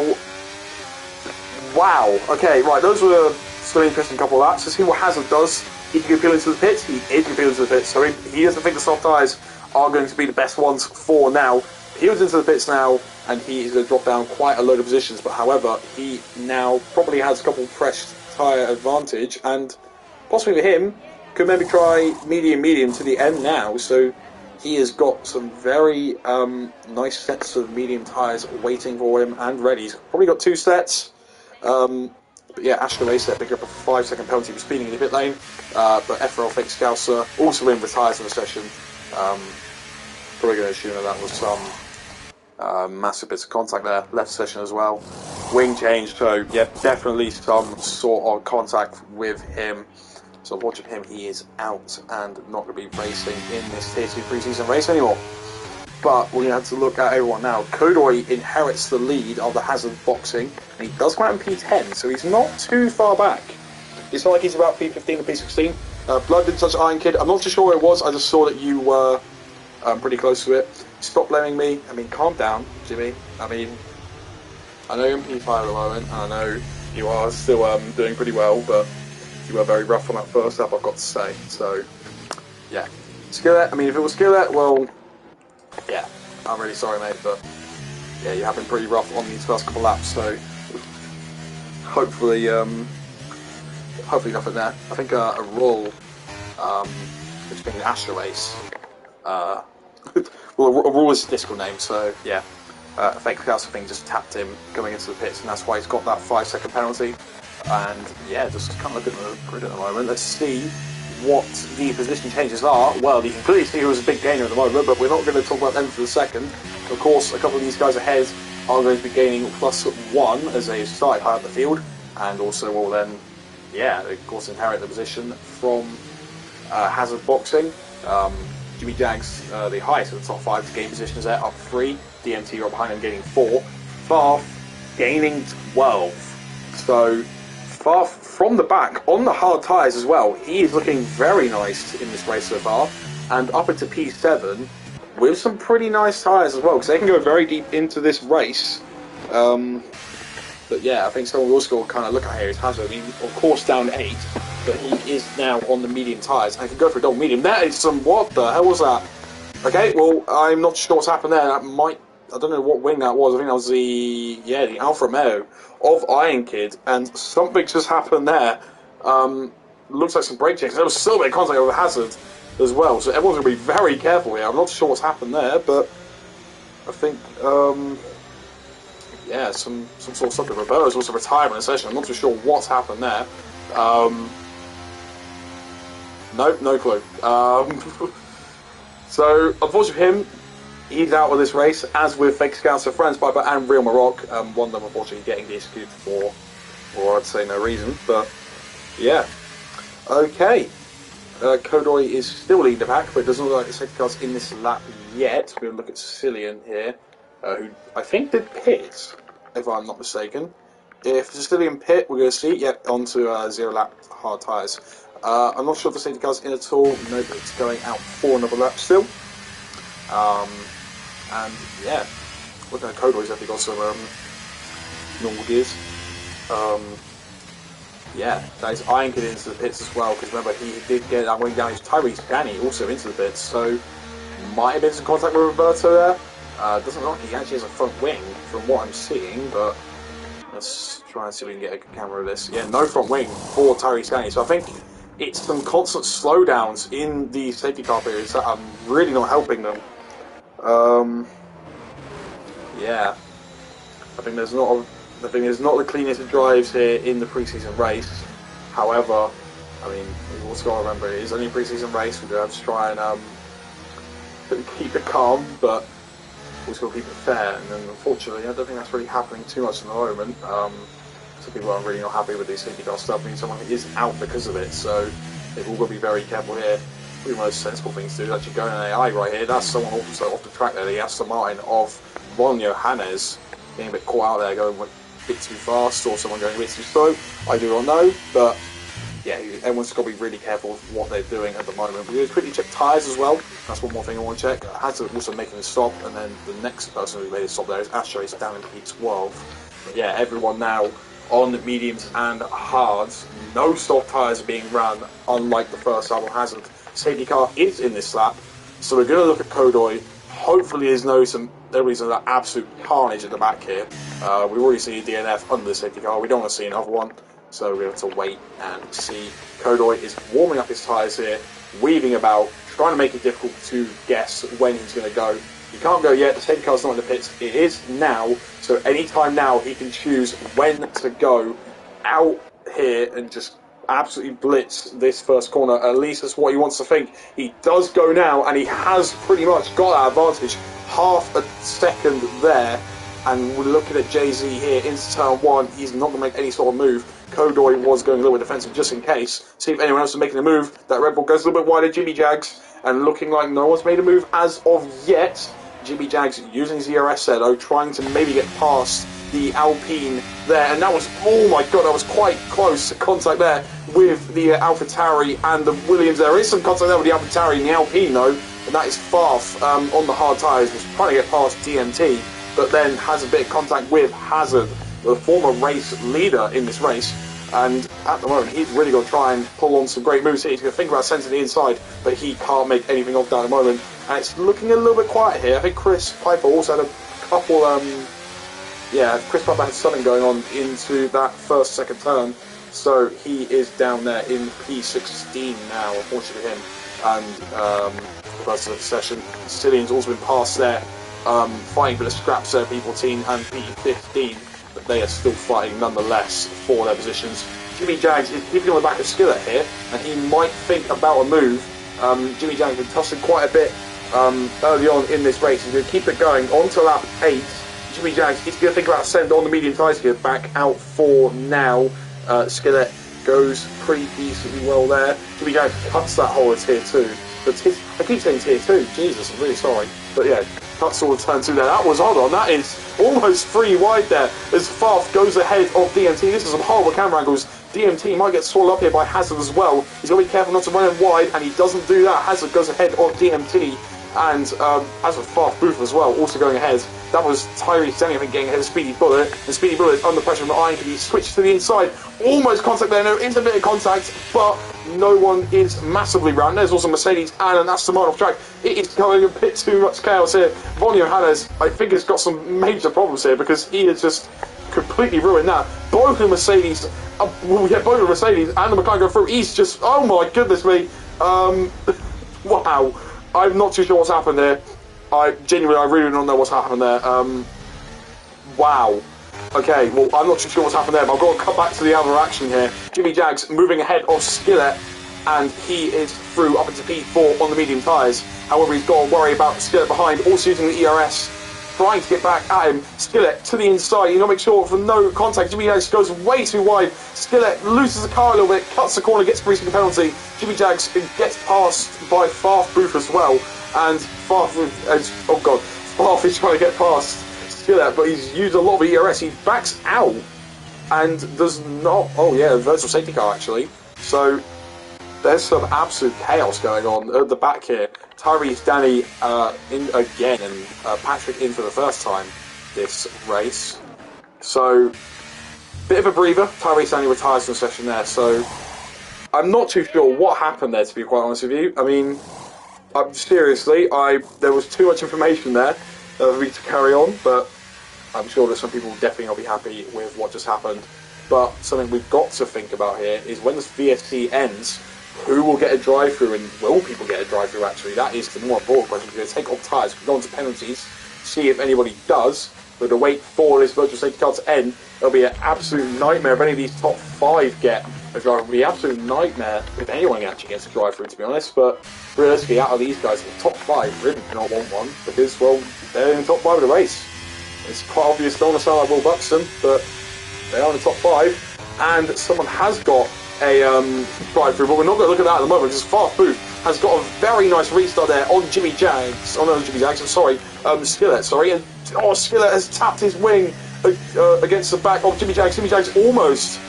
wow. Okay, right, those were some interesting couple of laps. Let's see what Hazard does. He can appeal into the pits. He is appealing into the pits, so he doesn't think the soft tyres are going to be the best ones for now. He was into the pits now, and he is going to drop down quite a load of positions, but however, he now probably has a couple of fresh tyre advantage, and possibly for him, could maybe try medium to the end now, so he has got some very nice sets of medium tyres waiting for him and ready. He's probably got 2 sets. But yeah, Astra Race there picking up a 5-second penalty for speeding in the pit lane. But FRL Fake Scouser also in retires in the session. Probably going to assume that was some massive bits of contact there. Left session as well. Wing change, so yeah, definitely some sort of contact with him. So watching him, he is out and not going to be racing in this Tier 2 pre-season race anymore. But we're going to have to look at everyone now. Kodoy inherits the lead of the Hazard boxing, and he does come out in P10, so he's not too far back. It's not like he's about P15 or P16. Blood didn't touch Iron Kid. I'm not too sure where it was. I just saw that you were pretty close to it. Stop blaming me. I mean, calm down, Jimmy. I mean, I know you're in P5 at the moment, and I know you are still doing pretty well, but you were very rough on that first lap, I've got to say. So, yeah. Skillet, I mean, if it was Skillet, well, yeah, I'm really sorry, mate, but yeah, you have been pretty rough on these first couple laps, so hopefully, hopefully nothing there. I think a roll, which being an Astra Race, well, a roll is a discal name, so yeah, Fake Scouser thing just tapped him going into the pits, and that's why he's got that 5-second penalty. And yeah, just kind of look at the grid at the moment. Let's see what the position changes are. Well, you can clearly see who's a big gainer at the moment, but we're not going to talk about them for a second. Of course, a couple of these guys ahead are going to be gaining +1 as they start high up the field, and also will then, yeah, of course, inherit the position from Hazard Boxing. Jimmy Jags, the highest of the top 5 to gain positions there, up 3. DMT right behind him, gaining 4. Farf gaining 12. So Farf from the back on the hard tyres as well. He is looking very nice in this race so far, and up into P7 with some pretty nice tyres as well, because they can go very deep into this race. But yeah, I think someone will also kind of look at here is Hazard. I mean, of course, down 8, but he is now on the medium tyres. I can go for a double medium. That is some. What the hell was that? Okay, well, I'm not sure what's happened there. That might. I don't know what wing that was. I think that was the Alfa Romeo of Iron Kid, and something just happened there. Looks like some brake checks. There was still a bit of contact over Hazard as well, so everyone's going to be very careful here. I'm not sure what's happened there, but I think, yeah, some sort of something. Roberto's also retired in the session. I'm not too sure what's happened there. No clue. So, unfortunately for him, he's out of this race, as with Fake Scouser, Franz Piper and Real Maroc. One of them unfortunately getting DSQ'd for I'd say no reason, but yeah. Okay. Kodoy is still leading the pack, but it doesn't look like the safety car's in this lap yet. We're going to look at Sicilian here, who I think did pit, if I'm not mistaken. If Sicilian pit, we're going to see, yep, onto 0 lap hard tyres. I'm not sure if the safety car's in at all. Nope, it's going out for another lap still. And yeah, looking at Kodoy's definitely got some normal gears. Yeah, that is Iron Kid into the pits as well, because remember he did get that wing damage. Tyrese Ganny also into the pits, so might have been some contact with Roberto there. Doesn't look like he actually has a front wing from what I'm seeing, but let's try and see if we can get a good camera of this. Yeah, no front wing for Tyrese Ganny, so I think it's some constant slowdowns in the safety car periods that are really not helping them. Yeah, I think there's not the cleanest of drives here in the pre-season race. However, I mean, we've also got to remember it is only a pre-season race. We do have to try and keep it calm, but we've got to keep it fair. And then, unfortunately, I don't think that's really happening too much at the moment. Some people are really not happy with these safety car stuff. I mean, someone is out because of it, so they've all got to be very careful here. Probably one of the most sensible things to do is actually go in an AI right here. That's someone also off the track there, the Aston Martin of Ron Johannes, getting a bit caught out there, going a bit too fast, or someone going a bit too slow. I do not know, but yeah, everyone's got to be really careful with what they're doing at the moment. We're going to quickly check tyres as well. That's one more thing I want to check. Hazard also making a stop, and then the next person who made a stop there is Astra, is down in P12. But yeah, everyone now on the mediums and hards. No soft tyres are being run, unlike the first lap of Hazard. Safety car is in this lap, so we're going to look at Kodoy. Hopefully there's nobody's that absolute carnage at the back here. We've already seen a DNF under the safety car. We don't want to see another one, so we have to wait and see. Kodoy is warming up his tyres here, weaving about, trying to make it difficult to guess when he's going to go. He can't go yet, the safety car's not in the pits. It is now, so any time now he can choose when to go out here and just absolutely blitz this first corner. At least that's what he wants to think. He does go now, and he has pretty much got that advantage. Half a second there, and we're looking at Jay-Z here into turn one. He's not going to make any sort of move. Kodoy was going a little bit defensive just in case. See if anyone else is making a move. That Red Bull goes a little bit wider. Jimmy Jags, and looking like no one's made a move as of yet. Jimmy Jags using ZRS though, trying to maybe get past the Alpine there, and that was, oh my god, that was quite close contact there with the AlphaTauri and the Williams. There is some contact there with the AlphaTauri and the Alpine though, and that is Farf on the hard tyres, was trying to get past DMT, but then has a bit of contact with Hazard, the former race leader in this race. And at the moment, he's really going to try and pull on some great moves here. He's going to think about sending the inside, but he can't make anything of that at the moment. And it's looking a little bit quiet here. I think Chris Piper also had a couple, Chris Piper had something going on into that second turn. So he is down there in P16 now, unfortunately for him. And the rest of the session, Sicilian's also been passed there, fighting for the scraps there, P14 and P15. But they are still fighting nonetheless for their positions. Jimmy Jags is keeping on the back of Skillet here, and he might think about a move. Jimmy Jags has been tussling quite a bit early on in this race. He's going to keep it going on to lap 8. Jimmy Jags is going to think about sending on the medium tyres here, back out for now. Skillet goes pretty decently well there. Jimmy Jags cuts that hole at tier 2. But I keep saying tier 2, Jesus, I'm really sorry. But yeah, cuts all the turn 2 there. That was odd on, that is almost 3 wide there as Farf goes ahead of DMT. This is some horrible camera angles. DMT might get swallowed up here by Hazard as well. He's got to be careful not to run him wide, and he doesn't do that. Hazard goes ahead of DMT, and as with Farf Booth as well, also going ahead. That was Tyrese Denny, I think, getting ahead of Speedy Bullet. And Speedy Bullet is under pressure from Iron. He switches to the inside. Almost contact there, no intermittent contact, but no one is massively round. There's also Mercedes and an Aston Martin off track. It is going a bit too much chaos here. Vonio Hannes, I think, has got some major problems here because he has just completely ruined that. Both the Mercedes, both the Mercedes and the McLaren go through. He's just, oh my goodness me. Wow. I'm not too sure what's happened there. I really don't know what's happened there. Wow. Okay, well, I'm not too sure what's happened there, but I've got to cut back to the other action here. Jimmy Jags moving ahead of Skillet, and he is through up into P4 on the medium tyres. However, he's got to worry about Skillet behind, also using the ERS, trying to get back at him. Skillet to the inside, you got to make sure for no contact. Jimmy Jags goes way too wide. Skillet loses the car a little bit, cuts the corner, gets a free penalty. Jimmy Jags gets passed by Farf Booth as well, and Farf is trying to get past Skillet, but he's used a lot of ERS. He backs out and does not. Oh yeah, virtual safety car actually. So there's some absolute chaos going on at the back here. Tyrese Danny in again, and Patrick in for the first time this race. So bit of a breather. Tyrese Danny retires from the session there. So I'm not too sure what happened there, to be quite honest with you. I mean, seriously, there was too much information there for me to carry on, but I'm sure that some people definitely not be happy with what just happened. But something we've got to think about here is when this VSC ends, who will get a drive-through, and will people get a drive-through actually? That is the more important question. We're going to take off tyres, go on to penalties, see if anybody does. But to wait for this virtual safety car to end, it'll be an absolute nightmare if any of these top 5 get a drive-through. It'll be an absolute nightmare if anyone actually gets a drive-through, to be honest. But realistically, out of these guys, the top 5 really do not want one, because, well, they're in the top 5 of the race. It's quite obvious, don't want to sound like Will Buxton, but they are in the top 5, and someone has got a drive-through, but we're not going to look at that at the moment, because Farf Booth has got a very nice restart there on Jimmy Jags. Oh no, Jimmy Jags, I'm sorry, Skillet, sorry, and Skillet has tapped his wing against the back of Jimmy Jags. Jimmy Jags almost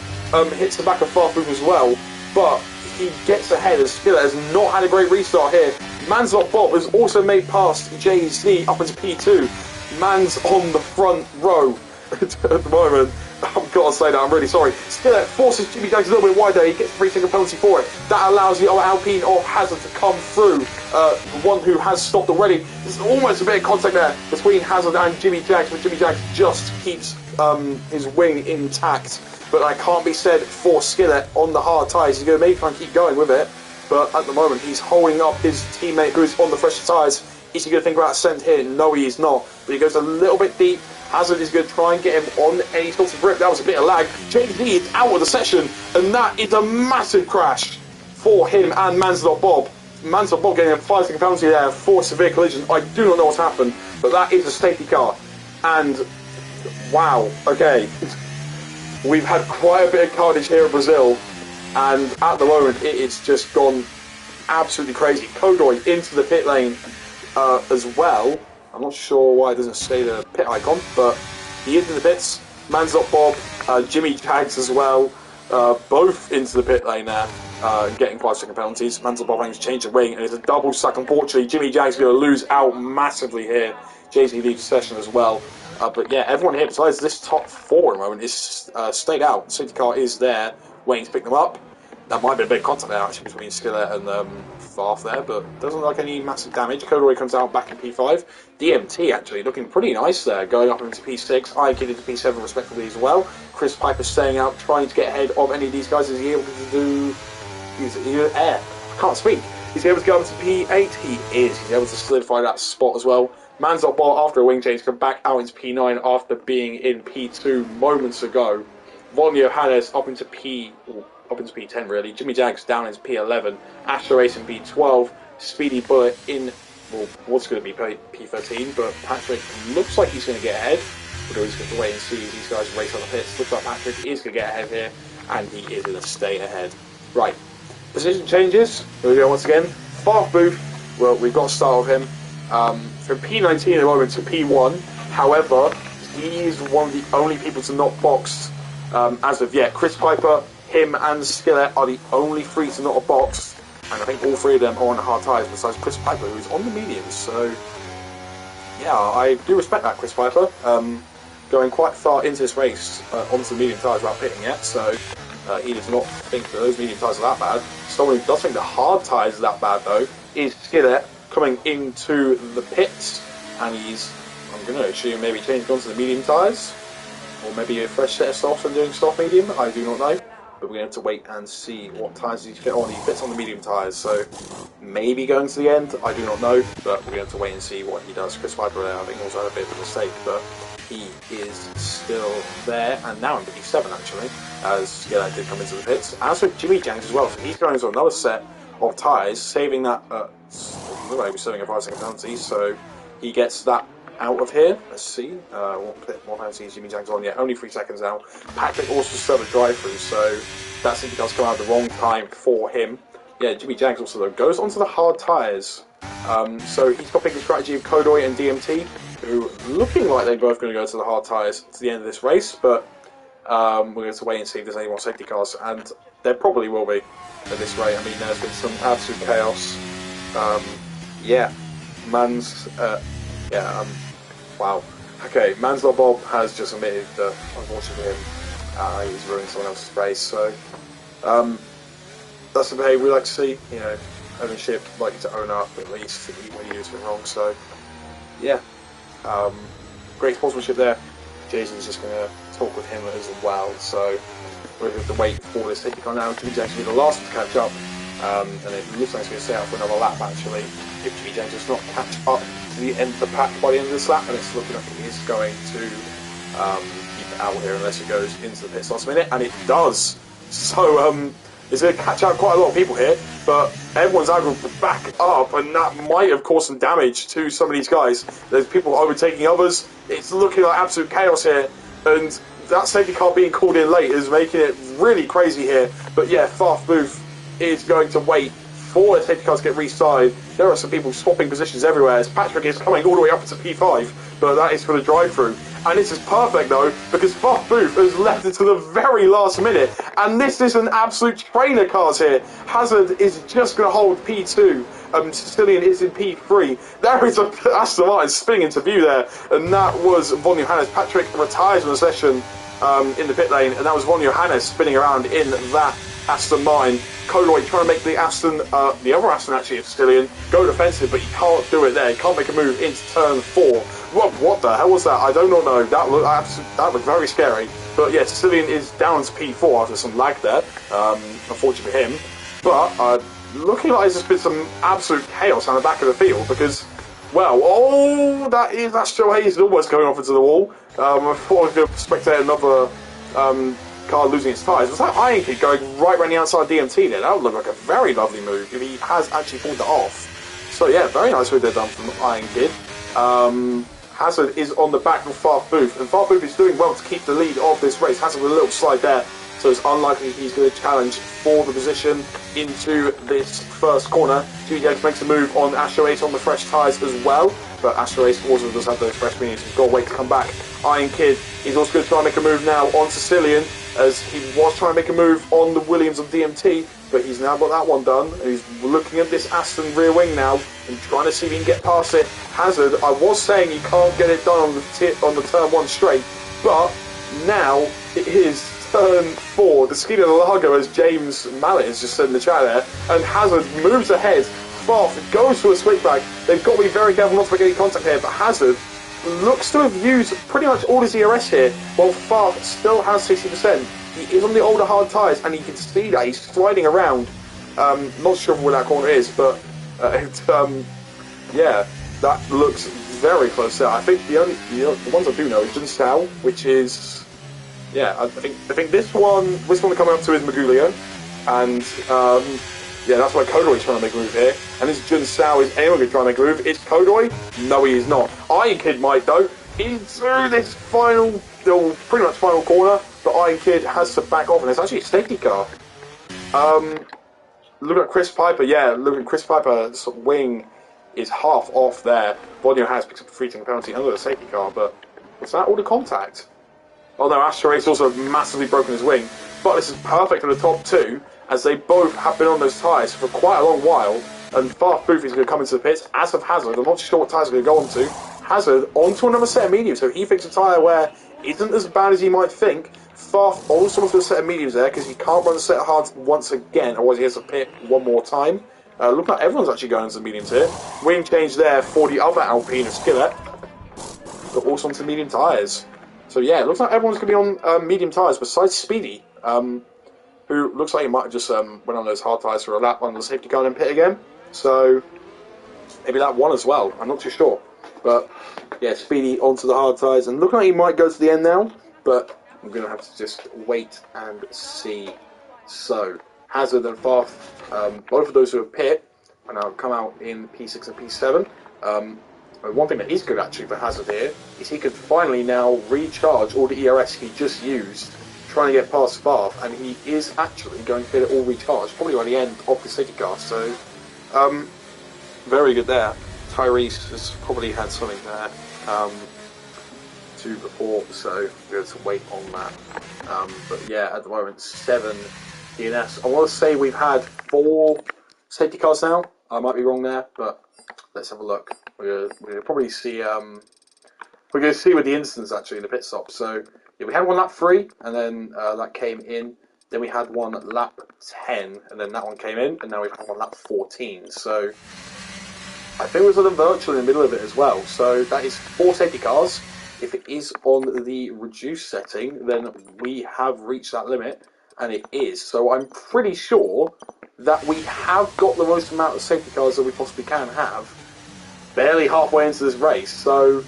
hits the back of Farf Booth as well, but he gets ahead as Skillet has not had a great restart here. Manslot Bob has also made past Jay-Z up into P2. Man's on the front row at the moment. I've got to say that, I'm really sorry. Skillet forces Jimmy Jags a little bit wider. He gets a free single penalty for it. That allows the Alpine of Hazard to come through. The one who has stopped already. There's almost a bit of contact there between Hazard and Jimmy Jags, but Jimmy Jags just keeps his wing intact. But that can't be said for Skillet on the hard tyres. He's going to maybe try and keep going with it, but at the moment he's holding up his teammate who's on the fresher tyres Is he going to think about a send here? No, he is not. But he goes a little bit deep. Hazard is going to try and get him on any sort of rip. That was a bit of lag. JD is out of the session, and that is a massive crash for him and Bob. Bob getting a 5-second penalty there for severe collision. I do not know what's happened, but that is a safety car. And wow, okay. We've had quite a bit of carnage here in Brazil, and at the moment it is just gone absolutely crazy. Kodoy into the pit lane as well. I'm not sure why it doesn't say the pit icon, but he is in the pits. Bob, Jimmy Jags as well, both into the pit lane there, getting 5-second penalties. Bob having to change the wing, and it's a double sack. Unfortunately, Jimmy Jags going to lose out massively here. JC leaves the session as well. But yeah, everyone here besides this top 4 at the moment is stayed out. Safety car is there, waiting to pick them up. That might be a bit of contact there actually between Skillet and Farf there, but doesn't look like any massive damage. Kodoy comes out back in P5. DMT actually looking pretty nice there, going up into P6. Ikid into P7 respectively as well. Chris Piper staying out, trying to get ahead of any of these guys. Is he able to do... He's air. I can't speak. Is he able to go up to P8? He is. He's able to solidify that spot as well. Ball after a wing change come back out into P9 after being in P2 moments ago. Von Johannes up into P10 really. Jimmy Jags down into P11. Astro Ace in P12. Speedy Bullet in, well, what's going to be P13, but Patrick looks like he's going to get ahead. We're just going to wait and see these guys race on the pits. Looks like Patrick is going to get ahead here, and he is going to stay ahead. Right, position changes. Here we go once again. Farf Booth, well, we've got to start with him. From P19 at the moment to P1, however, he's one of the only people to not box as of yet. Chris Piper, him and Skillet are the only 3 to not have boxed, and I think all 3 of them are on the hard tyres besides Chris Piper, who is on the mediums. So yeah, I do respect that, Chris Piper, going quite far into this race onto the medium tyres without pitting yet, so he does not think that those medium tyres are that bad. Someone who does think the hard tyres are that bad though is Skillet, coming into the pits, and he's, I'm going to assume, maybe changed onto the medium tyres, or maybe a fresh set of softs and doing soft medium, I do not know, but we're going to have to wait and see what tyres he's get on. He fits on the medium tyres, so maybe going to the end, I do not know, but we're going to have to wait and see what he does. Chris Piper there, I think, also had a bit of a mistake, but he is still there, and now in P7 actually, as Skillet did come into the pits. As for Jimmy Jags as well, so he's going into another set of tyres, saving that, we're serving a 5-second penalty, so he gets that out of here. Let's see, what penalty is Jimmy Jags on? Yeah, only 3 seconds now. Patrick also served a drive-through, so that simply does come out at the wrong time for him. Yeah, Jimmy Jags also though goes onto the hard tyres, so he's got picking the strategy of Kodoy and DMT, who looking like they're both going to go to the hard tyres to the end of this race, but we're going to wait and see if there's any more safety cars, and there probably will be at this rate. I mean, there's been some absolute chaos. Yeah, wow. Okay, Bob has just admitted that, unfortunately, he's ruined someone else's race, so, that's the behaviour we like to see, you know, ownership, like to own up, at least, when you do something wrong, so, yeah, great sportsmanship there. Jason's just going to talk with him as well, so, we're going to have to wait for this safety car now. Jimmy Jags will be the last one to catch up. And it looks like it's going to stay out for another lap actually, if Jimmy Jags does not catch up to the end of the pack by the end of this lap, and it's looking like it is going to keep it out here unless it goes into the pits last minute, and it does. So it's going to catch out quite a lot of people here, but everyone's able to back up, and that might have caused some damage to some of these guys. There's people overtaking others. It's looking like absolute chaos here, and that safety car being called in late is making it really crazy here. But yeah, Farf Booth is going to wait for the safety cars to get restarted. There are some people swapping positions everywhere as Patrick is coming all the way up to P5, but that is for the drive-through. And this is perfect though, because Farf Booth has left it to the very last minute, and this is an absolute trainer cars here. Hazard is just going to hold P2, Sicilian is in P3. There is a Aston Martin spinning into view there, and that was Von Johannes. Patrick retires from the session in the pit lane, and that was Von Johannes spinning around in that Aston Martin. Kodoy trying to make the Aston, the other Aston actually of Sicilian, go defensive, but he can't do it there. He can't make a move into turn 4. What the hell was that? I do not know. That looked very scary. But yeah, Sicilian is down to P4 after some lag there, unfortunately for him. But looking like there's just been some absolute chaos on the back of the field, because Well, oh, that's Joe Hayes almost going off into the wall. I thought I was going to spectate another car losing its tyres. Was that Iron Kid going right around the outside DMT there? That would look like a very lovely move if he has actually pulled it off. So yeah, very nice move they've done from Iron Kid. Hazard is on the back of Far Booth, and Far Booth is doing well to keep the lead of this race. Hazard with a little slide there, so it's unlikely he's going to challenge for the position into this first corner. GDX makes a move on Astro Ace on the fresh tyres as well, but Astro Ace also does have those fresh mediums. He's got to wait to come back. Iron Kid is also going to try and make a move now on Sicilian, as he was trying to make a move on the Williams of DMT, but he's now got that one done. And he's looking at this Aston rear wing now and trying to see if he can get past it. Hazard, I was saying he can't get it done on the turn one straight, but now it is turn 4, the Ski de Largo, as James Mallet has just said in the chat there, and Hazard moves ahead. Farf goes for a switchback. They've got to be very careful not to make any contact here, but Hazard looks to have used pretty much all his ERS here, while Farf still has 60%. He is on the older hard tyres, and you can see that he's sliding around. Not sure where that corner is, but yeah, that looks very close there. I think the ones I do know is Jun Sao, which is, yeah, I think this one coming up to is Magulio, and yeah, that's why Kodoi's trying to make a move here. And this Jun Sao, is anyone going to try and make a move? It's Kodoi? No, he is not. Iron Kid might though. Into this final, pretty much final corner, but Iron Kid has to back off, and it's actually a safety car. Look at Chris Piper, yeah, look at Chris Piper's wing is half off there. Bonio has picked up a free-taking penalty under the safety car, but was that all the contact? Oh no, Astro Ace also massively broken his wing, but this is perfect for the top two, as they both have been on those tyres for quite a long while, and Farf Booth is going to come into the pits, as of Hazard. I'm not too sure what tyres are going to go onto. Hazard onto another set of mediums, so he thinks a tyre where isn't as bad as he might think. Farf also wants a set of mediums there, because he can't run a set of hards once again, otherwise he has to pit one more time. Look like everyone's actually going into the mediums here. Wing change there for the other Alpine of Skillet, but also onto medium tyres. So yeah, it looks like everyone's going to be on medium tyres, besides Speedy, who looks like he might have just went on those hard tyres for a lap on the safety car and pit again. So maybe that one as well, I'm not too sure. But yeah, Speedy onto the hard tyres, and looking like he might go to the end now, but I'm going to have to just wait and see. So Hazard and Farf, both of those who have pit, and now come out in P6 and P7. One thing that is good actually for Hazard here is he could finally now recharge all the ERS he just used trying to get past Farf, and he is actually going to get it all recharged probably by the end of the safety car. So very good there. Tyrese has probably had something there to report, so we're going to wait on that. But yeah, at the moment 7 DNS. I want to say we've had 4 safety cars now. I might be wrong there, but let's have a look. We're going to probably see. We're going to see with the instance actually in the pit stop. So yeah, we had one lap 3, and then that came in. Then we had one lap 10, and then that one came in, and now we've had one lap 14. So I think we're sort of virtual in the middle of it as well. So that is 4 safety cars. If it is on the reduced setting, then we have reached that limit, and it is. So I'm pretty sure that we have got the most amount of safety cars that we possibly can have, barely halfway into this race. So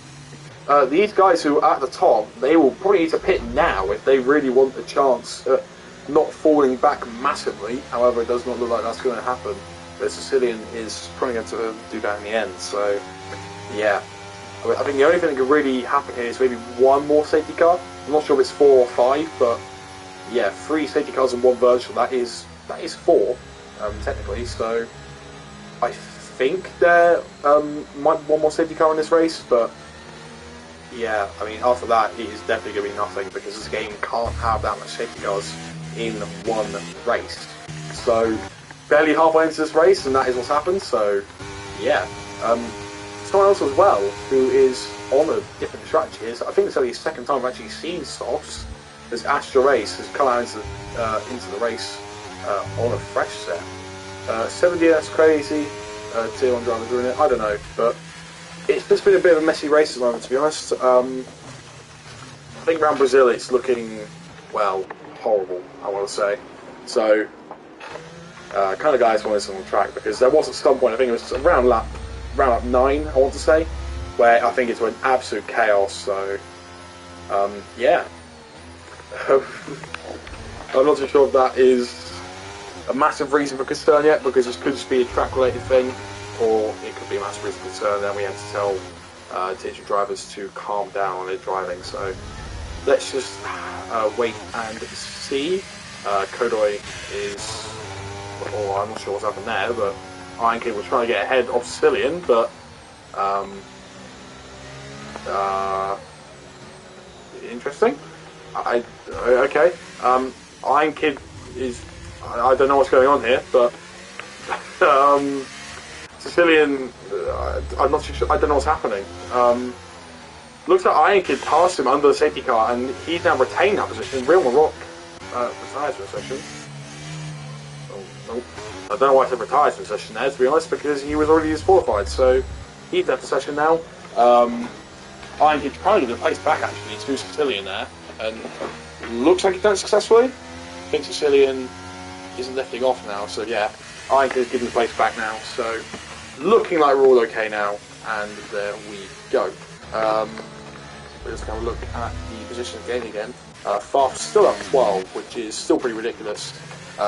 these guys who are at the top, they will probably need to pit now if they really want a chance at not falling back massively. However, it does not look like that's going to happen. The Sicilian is probably going to do that in the end. So yeah, I think the only thing that could really happen here is maybe one more safety car. I'm not sure if it's 4 or 5, but yeah, 3 safety cars and 1 virtual. That is 4 technically. So I think there might be one more safety car in this race, but yeah, I mean after that it is definitely going to be nothing, because this game can't have that much safety cars in one race. So barely halfway into this race, and that is what's happened. So yeah, someone else as well who is on a different strategy is, I think it's only the second time I've actually seen softs, as Astro Ace has come out into the race on a fresh set. 70, that's crazy. Tier 1 drivers doing it, I don't know, but it's just been a bit of a messy race at the moment, to be honest. I think around Brazil it's looking, well, horrible, I want to say. So kind of guys want this on the track, because there was at some point, I think it was around lap round up 9, I want to say, where I think it's an absolute chaos. So, yeah. I'm not too sure if that is a massive reason for concern yet, because this could just be a track-related thing, or it could be a massive reason for concern. Then we have to tell THU drivers to calm down on their driving. So let's just wait and see. Kodoi is, or I'm not sure what's happened there, but Iron Kid was trying to get ahead of Sicilian, but interesting. Okay. Iron Kid is, I don't know what's going on here, but Sicilian, I'm not too sure. I don't know what's happening. Looks like Iron Kid passed him under the safety car, and he's now retained that position. Real Maroc retires from the session. Oh, nope. I don't know why I said retires from the session there, to be honest, because he was already disqualified, so he's left the session now. Iron Kid's trying to get the place back, actually, to Sicilian there, and looks like he's done it successfully. I think Sicilian isn't lifting off now, so yeah, Iron Kid's getting the place back now, so looking like we're all okay now, and there we go. We're just going to look at the position game again. Farf's still up 12, which is still pretty ridiculous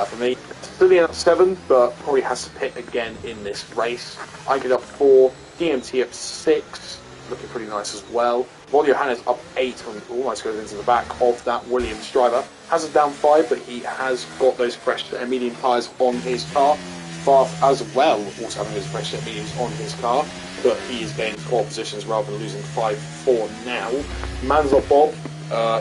for me. Sicilian up 7, but probably has to pit again in this race. Iron Kid up 4, DMT up 6, looking pretty nice as well. Von Johannes up 8 and almost goes into the back of that Williams driver. Hazard down 5, but he has got those fresh and medium tyres on his car. Farf as well, also having those fresh and mediums on his car, but he is gaining 4 positions rather than losing 5-4 now. Manzot Bob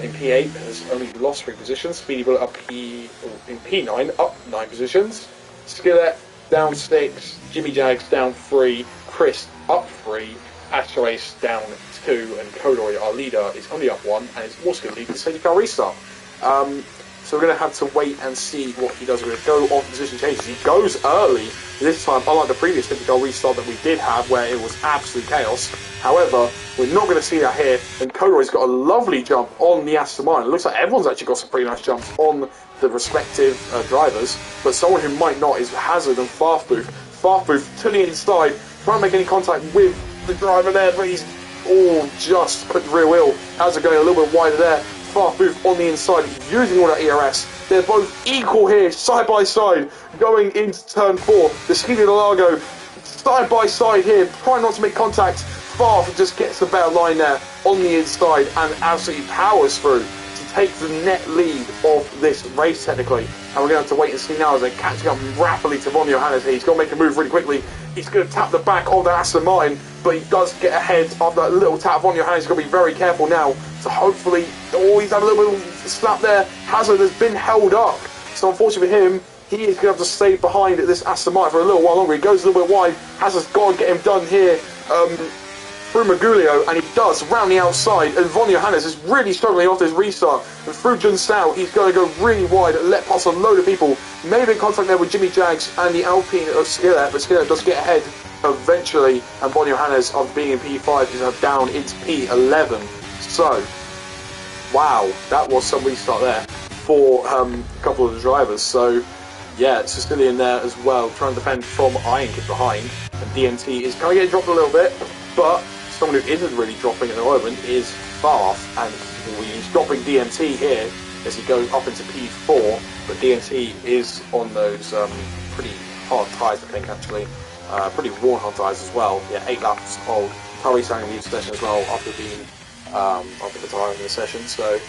in P8 has only lost 3 positions. Speedy Bullet up in P9, up 9 positions. Skillet down 6, Jimmy Jags down 3, Chris up 3, Astro Ace down 2, and Kodoi, our leader, is only up 1, and is also going to lead the safety car restart. So we're going to have to wait and see what he does. We're going to go on position changes. He goes early this time, unlike the previous safety car restart that we did have, where it was absolute chaos. However, we're not going to see that here, and Kodoi's got a lovely jump on the Aston Martin. It looks like everyone's actually got some pretty nice jumps on the respective drivers, but someone who might not is Hazard and Farfbooth. Farfbooth to the inside, trying to make any contact with the driver there, but he's all just put the rear wheel. Hazard going a little bit wider there. Farfbooth on the inside, using all that ERS. They're both equal here, side by side, going into turn 4. The Ski de Largo, side by side here, trying not to make contact. Farf just gets the better line there on the inside and absolutely powers through to take the net lead of this race, technically. And we're going to have to wait and see now as they're catching up rapidly to Von Johannes here. He's going to make a move really quickly. He's going to tap the back of the Aston Martin, but he does get ahead of that little tap. Von Johannes has got to be very careful now. So hopefully, oh, he's had a little bit of a slap there. Hazard has been held up. So unfortunately for him, he is going to have to stay behind this Aston Martin for a little while longer. He goes a little bit wide. Hazard's got to get him done here through Magulio, and he does round the outside. And Von Johannes is really struggling off this restart. And through Jun Sao, he's going to go really wide and let pass a load of people. Maybe in contact there with Jimmy Jags and the Alpine of Skillet, but Skillet does get ahead eventually. And Von Johannes, after being in P5, is now down into P11. So, wow, that was some restart there for a couple of the drivers. So, yeah, Sicilian there as well, trying to defend from Iron Kid behind. And DMT is kind of getting dropped a little bit, but someone who isn't really dropping at the moment is Farf, and he's dropping DMT here as he goes up into P4, but DMT is on those pretty hard tyres, I think, actually. Pretty worn hard tyres as well. Yeah, 8 laps old. Tyree sang leaves the session as well after being after the tyre in the session, so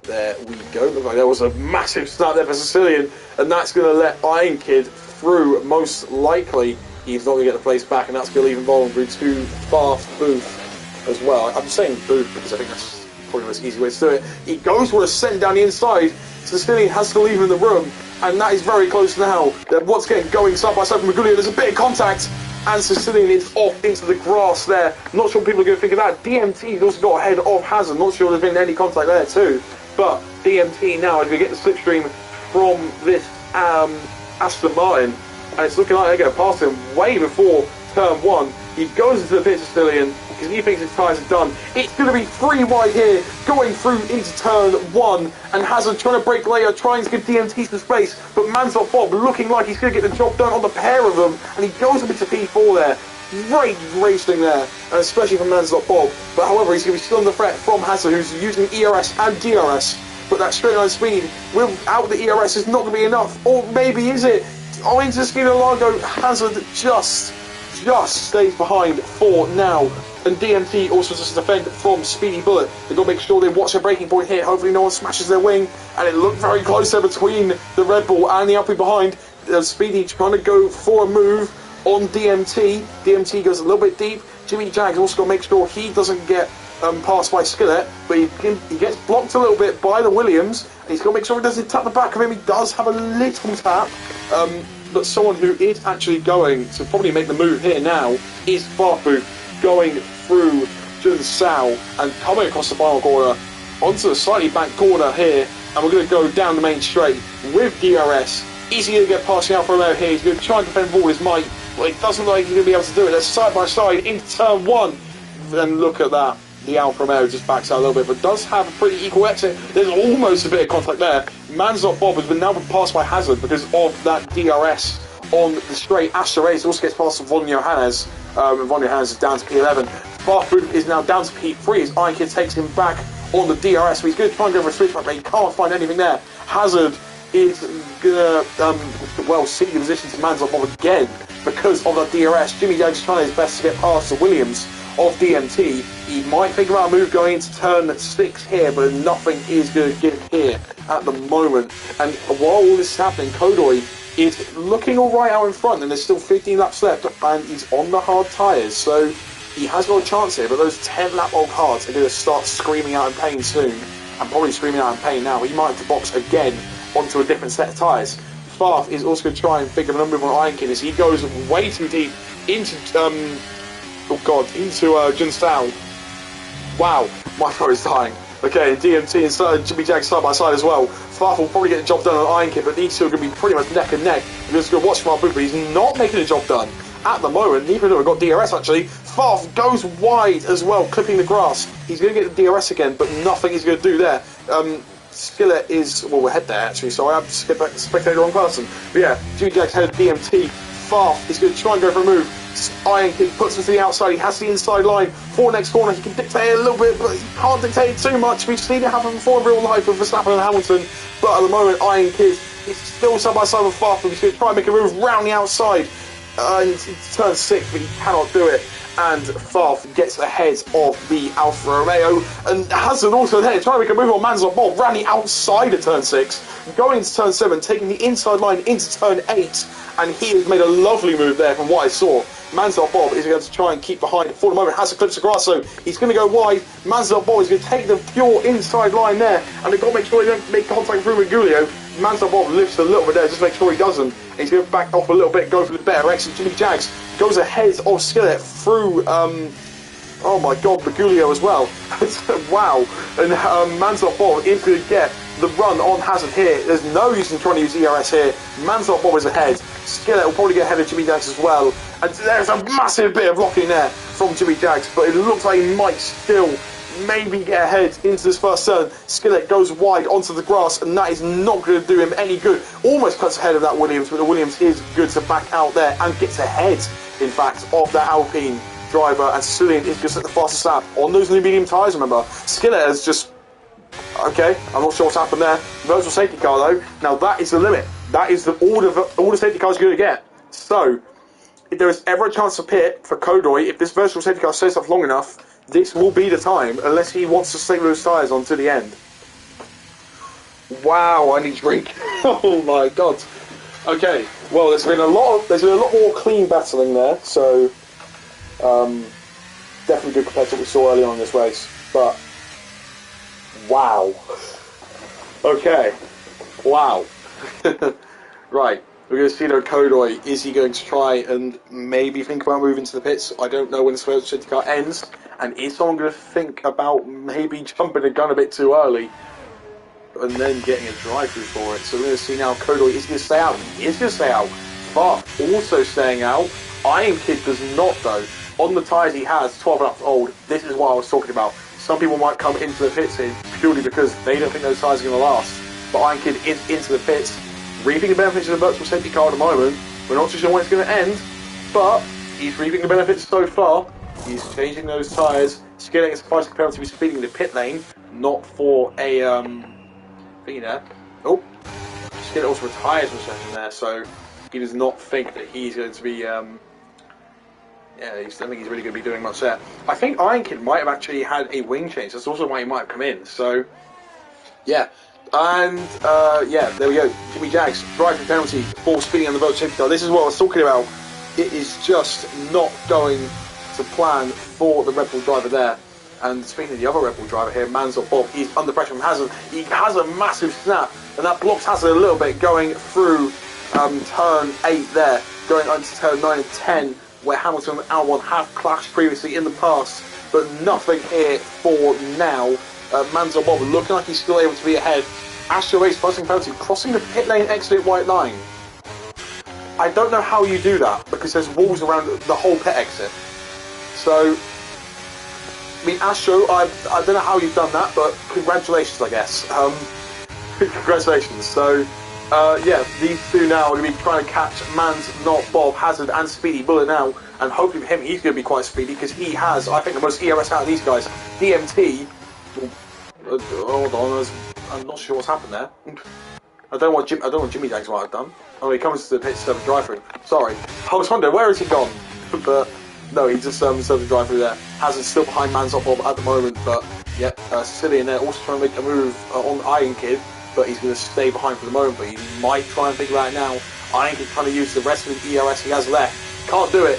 there we go. Looks like there was a massive snap there for Sicilian, and that's going to let Iron Kid through most likely. He's not going to get the place back, and that's going to leave him vulnerable to Farf Booth as well. I'm saying Booth because I think that's probably the most easy way to do it. He goes for a send down the inside. Sicilian has to leave him in the room, and that is very close now. They're once again going side by side with Magulio. There's a bit of contact, and Sicilian is off into the grass there. Not sure what people are going to think of that. DMT also got ahead of Hazard. Not sure there's been any contact there too. But DMT now, as we get the slipstream from this Aston Martin, and it's looking like they're going to pass him way before turn 1. He goes into the pit, Sicilian, because he thinks his tyres are done. It's going to be 3 wide here, going through into turn 1, and Hazard trying to break later, trying to give DMT some space, but Manzot Bob looking like he's going to get the job done on the pair of them, and he goes up into P4 there. Great racing there, and especially from Manslot Bob. But however, he's going to be still under threat from Hazard, who's using ERS and DRS. But that straight line speed without the ERS is not going to be enough. Or maybe is it? Oh, into Skinner Largo. Hazard just stays behind for now. And DMT also just defend from Speedy Bullet. They've got to make sure they watch their breaking point here. Hopefully no one smashes their wing. And it looked very close there between the Red Bull and the Alpine behind. Speedy trying to go for a move on DMT. DMT goes a little bit deep. Jimmy Jag's also got to make sure he doesn't get passed by Skillet. But he gets blocked a little bit by the Williams. And he's got to make sure he doesn't tap the back of him. He does have a little tap. But someone who is actually going to probably make the move here now is Farfu, going through Jun Sao and coming across the final corner onto the slightly back corner here, and we're going to go down the main straight with DRS. Is he going to get past the Alfa Romeo here? He's going to try and defend with all his might, but it doesn't look like he's going to be able to do it. They're side by side into turn one, and look at that. The Alfa Romeo just backs out a little bit, but does have a pretty equal exit. There's almost a bit of contact there. Manslot Bob has been now been passed by Hazard because of that DRS on the straight. Astra Race also gets past Von Johannes. Von Johannes is down to P11. Farfu is now down to P3 as Iron takes him back on the DRS. So he's going to try and go for a switchback, but he can't find anything there. Hazard is going to, cede the position to Manslot Bob again because of that DRS. Jimmy Jag's trying his best to get past the Williams of DMT. He might think about a move going into turn 6 here, but nothing is going to give here at the moment. And while all this is happening, Kodoy is looking alright out in front, and there's still 15 laps left, and he's on the hard tyres, so he has got a chance here, but those 10 lap old cards are going to start screaming out in pain soon, and probably screaming out in pain now. He might have to box again onto a different set of tyres. Farf is also going to try and think of a move on Ironkin as he goes way too deep into Jun Sao. Wow, my throat is dying. Okay, DMT and Jimmy Jag side by side as well. Farf will probably get the job done on Iron Kid, but these two are going to be pretty much neck and neck. We're just going to watch Farf move, but he's not making the job done at the moment. Neither of them have got DRS actually. Farf goes wide as well, clipping the grass. He's going to get the DRS again, but nothing he's going to do there. Skillet is, well, we're head there actually, so I have spectated the wrong person. But yeah, Jimmy Jag's head of DMT. Farf is going to try and go for a move. Iron Kid puts him to the outside. He has the inside line for next corner. He can dictate it a little bit, but he can't dictate it too much. We've seen it happen before in real life with Verstappen and Hamilton. But at the moment, Iron Kid is still side by side with Farf. He's going to try and make a move round the outside. It's turn 6, but he cannot do it. And Farf gets ahead of the Alfa Romeo. And Hazard also there, trying to make a move on Manslot Bob, ran the outside of turn 6, going into turn 7, taking the inside line into turn 8. And he has made a lovely move there from what I saw. Manslot Bob is going to try and keep behind for the moment. Has to clips the grass, so he's going to go wide. Manslot Bob is going to take the pure inside line there, and they've got to make sure they don't make contact with Magulio. Manslot Bob lifts a little bit there, just make sure he doesn't. And he's going to back off a little bit, go for the better exit. Jimmy Jags goes ahead of Skillet through, oh my god, Magulio as well. Wow. And Manslot Bob is going to get the run on Hazard here. There's no use in trying to use ERS here. Manslot Bob is ahead. Skillet will probably get ahead of Jimmy Jags as well. And there's a massive bit of locking there from Jimmy Jags, but it looks like he might still maybe get ahead into this first turn. Skillet goes wide onto the grass, and that is not going to do him any good. Almost cuts ahead of that Williams, but the Williams is good to back out there and gets ahead, in fact, of that Alpine driver. And Cillian is just at the fastest lap on those new medium tyres, remember. Skillet has just... Okay, I'm not sure what's happened there. Virtual safety car though. Now that is the limit. That is all the safety cars are going to get. So, if there is ever a chance to pit for Kodoy, if this virtual safety car stays up long enough, this will be the time, unless he wants to stay with those tyres on to the end. Wow, I need a drink. Oh my god. Okay, well there's been a lot more clean battling there, so definitely good compared to what we saw early on in this race. But wow. Okay. Wow. Right. We're going to see though Kodoy. Is he going to try and maybe think about moving to the pits? I don't know when the safety car ends. And is someone going to think about maybe jumping the gun a bit too early and then getting a drive-through for it? So we're going to see now Kodoy is going to stay out. He is going to stay out. Farf also staying out. Iron Kid does not though. On the tyres he has, 12 laps old, this is what I was talking about. Some people might come into the pits here purely because they don't think those tyres are going to last. But Iron Kid is into the pits, reaping the benefits of the virtual safety car at the moment. We're not too sure when it's going to end, but He's reaping the benefits so far. He's changing those tyres. Skillet is fighting penalty for speeding in the pit lane, not for a thingy there. Oh, Skillet also retires for a second there, so he does not think that he's going to be. Yeah, I don't think he's really going to be doing much there. I think Iron Kid might have actually had a wing change. That's also why he might have come in. So, yeah. And, yeah, there we go. Jimmy Jags, driving penalty for speeding on the vote safety car. This is what I was talking about. It is just not going to plan for the Red Bull driver there. And speaking of the other Red Bull driver here, Manzot Bob, he's under pressure from Hazard. He has a massive snap, and that blocks Hazard a little bit going through turn 8 there, going on to turn 9 and 10, where Hamilton and Albon have clashed previously in the past, but nothing here for now. Manzot Bob looking like he's still able to be ahead. Astro Race busting penalty, crossing the pit lane exit white line. I don't know how you do that, because there's walls around the whole pit exit. So, I mean, Astro, I don't know how you've done that, but congratulations, I guess. Congratulations. So, yeah, these two now are going to be trying to catch Manzot Bob, Hazard, and Speedy Bullet now, and hopefully for him, he's going to be quite speedy, because he has, I think, the most ERS out of these guys. DMT, hold on, I'm not sure what's happened there. I don't know what Jimmy Jags might have done. Oh, he comes to the pit to drive-through. Sorry. I was wondering, where has he gone? But, no, he just served the drive-through there. Hazard's still behind Manzot Bob at the moment, but, yeah, Sicilian there also trying to make a move on Iron Kid, but he's going to stay behind for the moment, but he might try and figure it out now. Iron Kid trying to use the rest of the ERS he has left. Can't do it.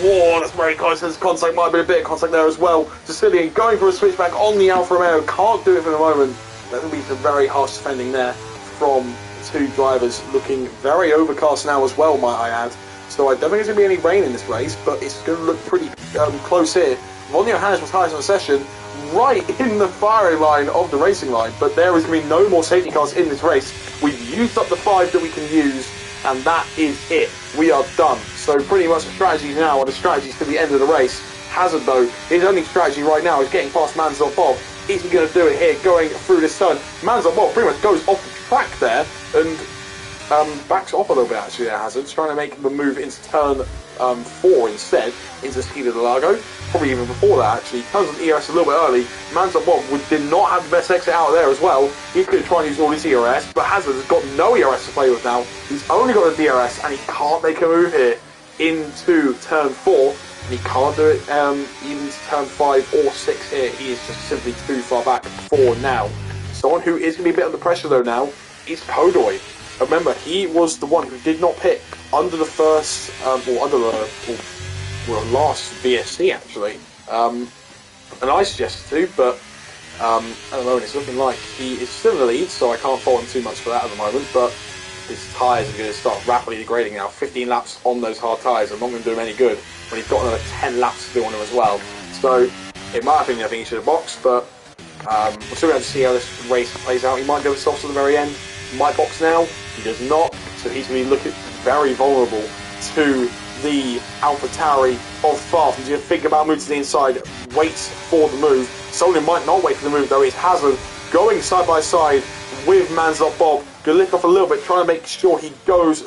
Whoa, that's very close. There's contact, might have been a bit of contact there as well. Sicilian going for a switchback on the Alfa Romeo. Can't do it for the moment. That will be some very harsh defending there from two drivers. Looking very overcast now as well, might I add. So I don't think there's going to be any rain in this race, but it's going to look pretty close here. Vonio Hannes was highest on the session, right in the firing line of the racing line, but there is going to be no more safety cars in this race. We've used up the 5 that we can use, and that is it. We are done. So pretty much the strategy now are the strategies to the end of the race. Hazard, though, his only strategy right now is getting past Manzot Bob. Is he going to do it here, going through this turn? Manzot Bob pretty much goes off the track there and backs off a little bit, actually, there, Hazard's trying to make the move into turn 4 instead, into the speed of the Largo. Probably even before that, actually. Comes on ERS a little bit early. Manzot Bob did not have the best exit out there as well. He could try and use all his ERS, but Hazard has got no ERS to play with now. He's only got the DRS, and he can't make a move here into turn 4. And he can't do it even to turn 5 or 6 here. He is just simply too far back for now. Someone who is going to be a bit under pressure, though, now is Kodoy. Remember, he was the one who did not pit under the first, or under the last VSC, actually. And I suggested to, but at the moment it's looking like he is still in the lead, so I can't fault him too much for that at the moment, but his tyres are going to start rapidly degrading now. 15 laps on those hard tyres are not going to do him any good when he's got another 10 laps to do on him as well. So, in my opinion, I think he should have boxed, but we're still going to see how this race plays out. He might go soft to the very end. He might box now. He does not, so he's going to be looking very vulnerable to the AlphaTauri of Faf. He's going to think about moving to the inside, wait for the move. Someone who might not wait for the move, though, is Hazard, going side by side with Manzot Bob. Going to lift off a little bit, trying to make sure he goes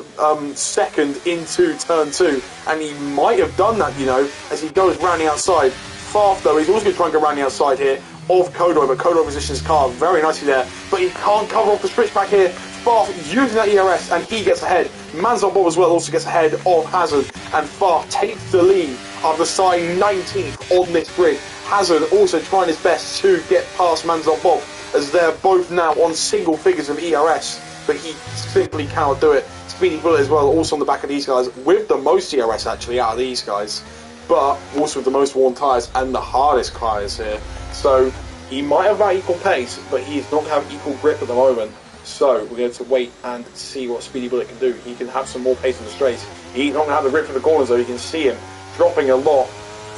second into turn 2. And he might have done that, you know, as he goes round the outside. Faf, though, he's also going to try and go round the outside here of Kodoy, but Kodoy positions his car very nicely there. But he can't cover off the switchback here. Faf using that ERS, and he gets ahead. Manzot Bob as well also gets ahead of Hazard, and Faf takes the lead after starting 19th on this grid. Hazard also trying his best to get past Manzot Bob, as they're both now on single figures of ERS, but he simply cannot do it. Speedy Bullet as well, also on the back of these guys, with the most ERS actually out of these guys, but also with the most worn tyres and the hardest tyres here. So he might have about equal pace, but he's not going to have equal grip at the moment. So we're going to wait and see what Speedy Bullet can do. He can have some more pace in the straight. He's not going to have the grip for the corners, though. You can see him dropping a lot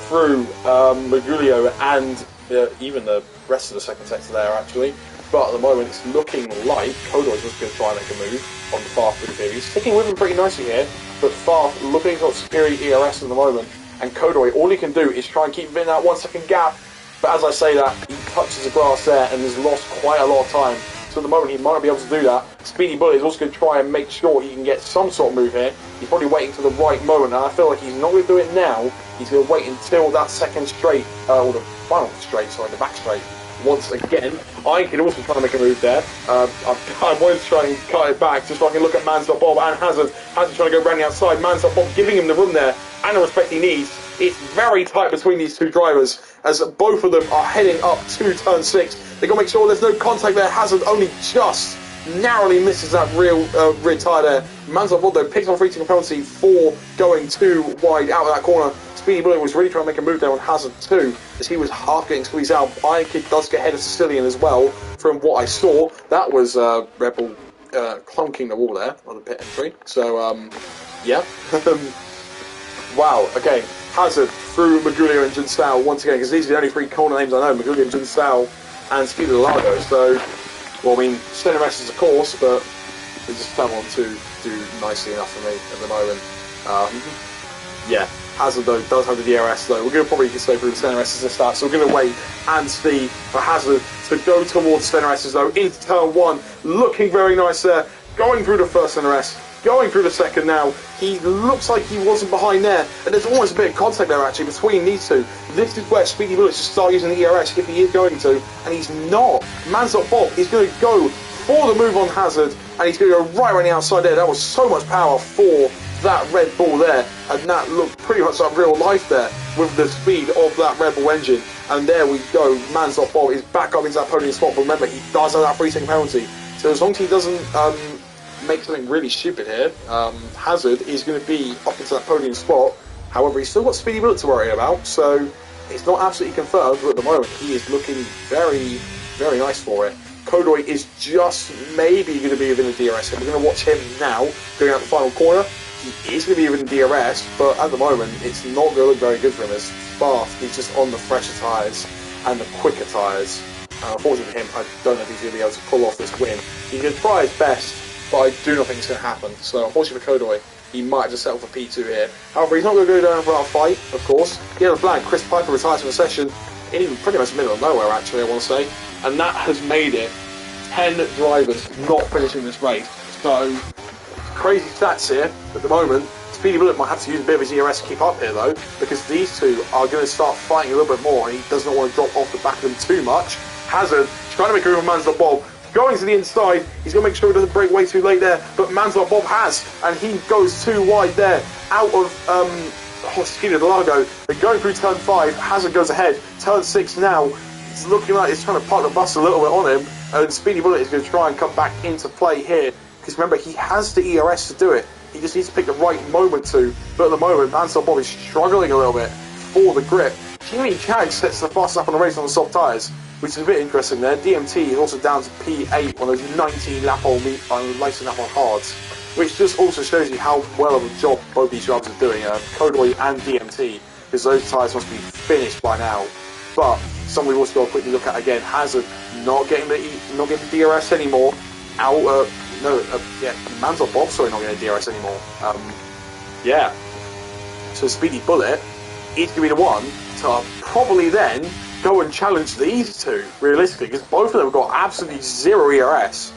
through Magulio and even the rest of the second sector there, actually. But at the moment, it's looking like Kodoy's just going to try and make a move on the Faf move here. He's sticking with him pretty nicely here, but Faf looking at superior ERS at the moment. And Kodoy, all he can do is try and keep within that 1 second gap. But as I say that, he touches the grass there and has lost quite a lot of time. So so at the moment he might be able to do that. Speedy Bullet is also going to try and make sure he can get some sort of move here. He's probably waiting for the right moment, and I feel like he's not going to do it now. He's going to wait until that second straight, or the final straight, sorry, the back straight. Once again, I can also try to make a move there. I wanted to try and cut it back just so I can look at Man's.Bob and Hazard. Hazard trying to go around the outside. Man's.Bob giving him the room there and the respect he needs. It's very tight between these two drivers as both of them are heading up to turn 6. They've got to make sure there's no contact there. Hazard only just narrowly misses that rear tyre there. Man's.Bob though picks on free taking penalty for going too wide out of that corner. Speedy Bullet was really trying to make a move there on Hazard too, as he was half getting squeezed out. Iron Kid does get ahead of Sicilian as well, from what I saw. That was Red Bull clunking the wall there on the pit entry. So, yeah. Wow, okay. Hazard through Maguglia and Jinsao once again, because these are the only 3 corner names I know, Maguglia and Jinsao and Speedy Largo. So, well, I mean, Center S's of course, but they just don't want to do nicely enough for me at the moment. Yeah. Hazard though does have the DRS though. We're going to probably stay through the Center S's and start, so we're going to wait and see for Hazard to go towards Center S's though into turn 1. Looking very nice there. Going through the first Center S, going through the second now. He looks like he wasn't behind there, and there's almost a bit of contact there actually between these two. This is where Speedy Bullet should start using the ERS if he is going to, and he's not. Man's.Bob is going to go for the move on Hazard, and he's going to go right around the outside there. That was so much power for that Red Bull there, and that looked pretty much like real life there with the speed of that Red Bull engine. And there we go, Man's.Bob is back up into that podium spot. But remember, he does have that free second penalty, so as long as he doesn't make something really stupid here, Hazard is going to be up into that podium spot. However, he's still got Speedy Bullet to worry about, so it's not absolutely confirmed, but at the moment he is looking very, very nice for it. Kodoy is just maybe going to be within the DRS, and we're going to watch him now going out the final corner. He is going to be within the DRS, but at the moment it's not going to look very good for him, as Bath is just on the fresher tyres and the quicker tyres. Unfortunately for him, I don't know if he's going to be able to pull off this win. He's going to try his best, but I do not think it's going to happen. So unfortunately for Kodoy, he might have just settled for P2 here. However, he's not going to go down without a fight, of course. He had a flag. Chris Piper retires from the session in pretty much the middle of nowhere, actually, I want to say. And that has made it 10 drivers not finishing this race. So, crazy stats here at the moment. Speedy Bullet might have to use a bit of his ERS to keep up here, though, because these two are going to start fighting a little bit more, and he does not want to drop off the back of them too much. Hazard trying to make a move on Man's.Bob. Going to the inside, he's going to make sure he doesn't break way too late there, but Man's.Bob has, and he goes too wide there, out of Speedy Largo. They're going through turn 5, Hazard goes ahead, turn 6 now, it's looking like it's trying to park the bus a little bit on him, and Speedy Bullet is going to try and come back into play here, because remember, he has the ERS to do it, he just needs to pick the right moment to, but at the moment, Man's.Bob is struggling a little bit for the grip. Jimmy Chag sets the fastest lap on the race on the soft tyres, which is a bit interesting there. DMT is also down to P8 on those 19 lap on hards, which just also shows you how well of a job both these drivers are doing, Kodoy and DMT, because those tyres must be finished by now. But something we've also got to quickly look at again, Hazard not getting the DRS anymore. Man's.Bob, sorry, not getting the DRS anymore. Yeah. So Speedy Bullet is going to be the one to probably then go and challenge these two, realistically, because both of them have got absolutely zero ERS.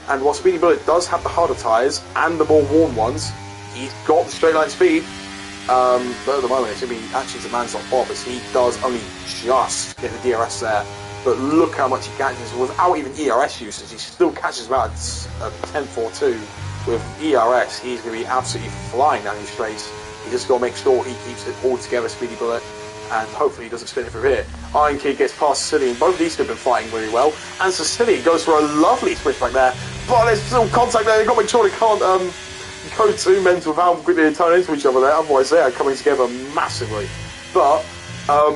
And while Speedy Bullet does have the harder tyres and the more worn ones, he's got the straight line speed. But at the moment, it's going to be actually to Man's.Bob, as he does only just get the DRS there. But look how much he catches without even ERS usage. He still catches about a 10.42 with ERS. He's going to be absolutely flying down these straights. He's just got to make sure he keeps it all together, Speedy Bullet, and hopefully he doesn't spin it through here. Iron Kid gets past Sicilian. Both of these two have been fighting really well, and Sicilian goes for a lovely switchback there, but there's still contact there. They've got to make sure they can't go too mental without quickly turn into each other there, otherwise they are coming together massively. But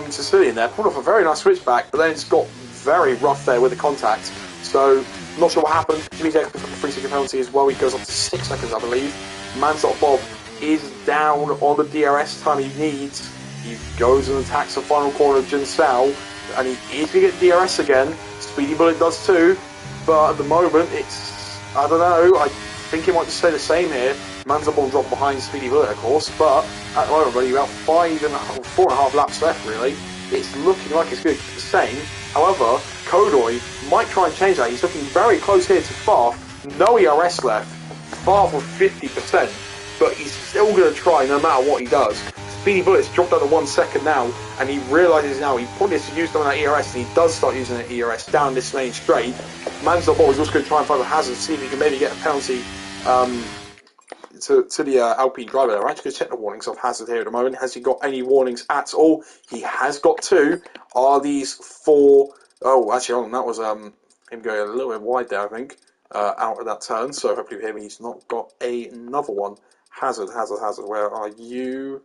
Sicilian there pulled off a very nice switchback, but then it's got very rough there with the contact, so not sure what happened. Jimmy's extra free second penalty as well. He goes up to 6 seconds, I believe. Man's.Bob is down on the DRS time he needs. He goes and attacks the final corner of Jinsao, and he is going to get DRS again. Speedy Bullet does too, but at the moment it's, I don't know, I think he might just stay the same here. Man's.Bob dropped behind Speedy Bullet, of course, but at the moment, only about 4.5 laps left, really. It's looking like it's going to be the same. However, Kodoy might try and change that. He's looking very close here to Farf. No ERS left. Farf with 50%, but he's still going to try no matter what he does. Speedy Bullet's dropped down to 1 second now, and he realises now he probably has to use some of that ERS, and he does start using that ERS down this main straight. Man's.Bob is also going to try and find a hazard, see if he can maybe get a penalty to the Alpine driver. I'm actually going to check the warnings of hazard here at the moment. Has he got any warnings at all? He has got 2. Are these 4? Oh, actually, hold on, that was him going a little bit wide there, I think, out of that turn. So hopefully for him, he's not got another one. Hazard, where are you?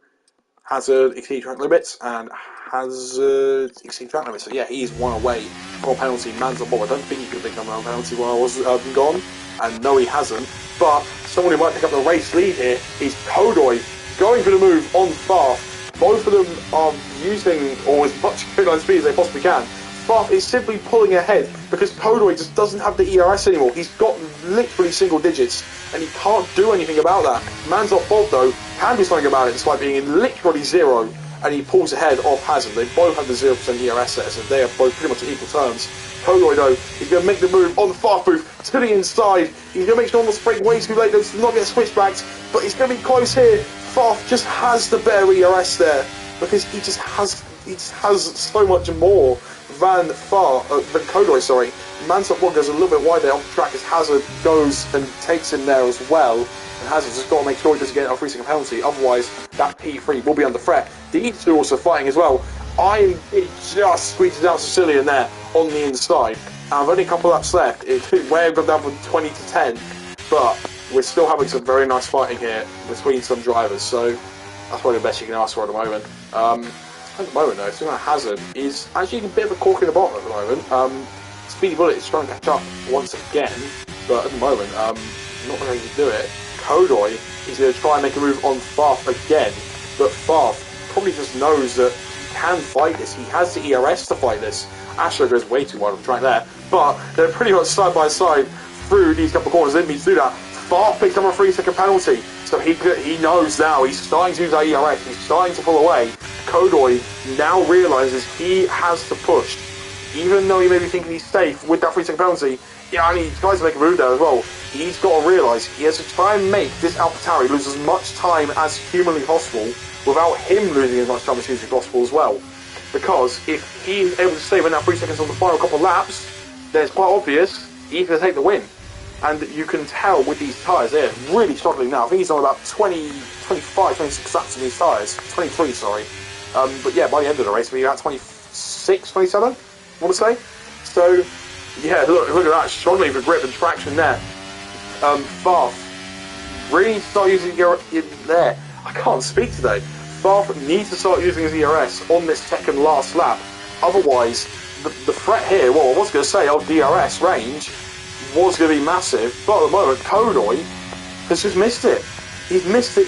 Hazard, exceed track limits, and Hazard, exceed track limits. So yeah, he's 1 away from penalty. Man's.Bob, I don't think he could pick up a penalty while I was gone, and no, he hasn't. But someone who might pick up the race lead here is Kodoy, going for the move on Farf. Both of them are using or as much line speed as they possibly can. Farf is simply pulling ahead because Kodoy just doesn't have the ERS anymore. He's got literally single digits and he can't do anything about that. Man's.Bob though can do something about it despite being in literally 0, and he pulls ahead of Hazard. They both have the 0% ERS set, so they are both pretty much at equal terms. Kodoy though, he's going to make the move on the Farf booth to the inside. He's going to make sure not to break way too late, to not get switchbacks, but he's going to be close here. Farf just has the better ERS there because he just has so much more than Kodoy, sorry. Man's.Bob goes a little bit wide there off the track as Hazard goes and takes him there as well. And Hazard's just got to make sure he doesn't get a 3-second penalty, otherwise that P3 will be under threat. These two are also fighting as well. It just squeezes out Sicilian there on the inside. And I've only a couple laps left. It could way have gone down from 20 to 10, but we're still having some very nice fighting here between some drivers, so that's probably the best you can ask for at the moment. At the moment though, something like Hazard is actually a bit of a cork in the bottom at the moment. Speedy Bullet is trying to catch up once again, but at the moment, not really able to do it. Kodoy is going to try and make a move on Farf again, but Farf probably just knows that he can fight this. He has the ERS to fight this. Asher goes way too wide on the track there, but they're pretty much side by side through these couple of corners. Didn't mean to do that. Farf picks up a 3-second penalty, so he knows now. He's starting to use that ERS. He's starting to pull away. Kodoy now realises he has to push. Even though he may be thinking he's safe with that 3-second penalty, yeah, and he tries to make a move there as well. He's got to realise he has to try and make this AlphaTauri lose as much time as humanly possible without him losing as much time as humanly possible as well. Because if he's able to stay within that 3 seconds on the final couple of laps, then it's quite obvious he's going to take the win. And you can tell with these tyres, they're really struggling now. I think he's on about 20, 25, 26 laps in these tyres. 23, sorry. But yeah, by the end of the race, we're about 26, 27, I want to say. So, yeah, look at that, struggling for grip and traction there. Farf, really start using your there. I can't speak today. Farf needs to start using his ERS on this second last lap. Otherwise, the threat here, well, I was going to say, of DRS range, was going to be massive. But at the moment, Kodoy has just missed it. He's missed the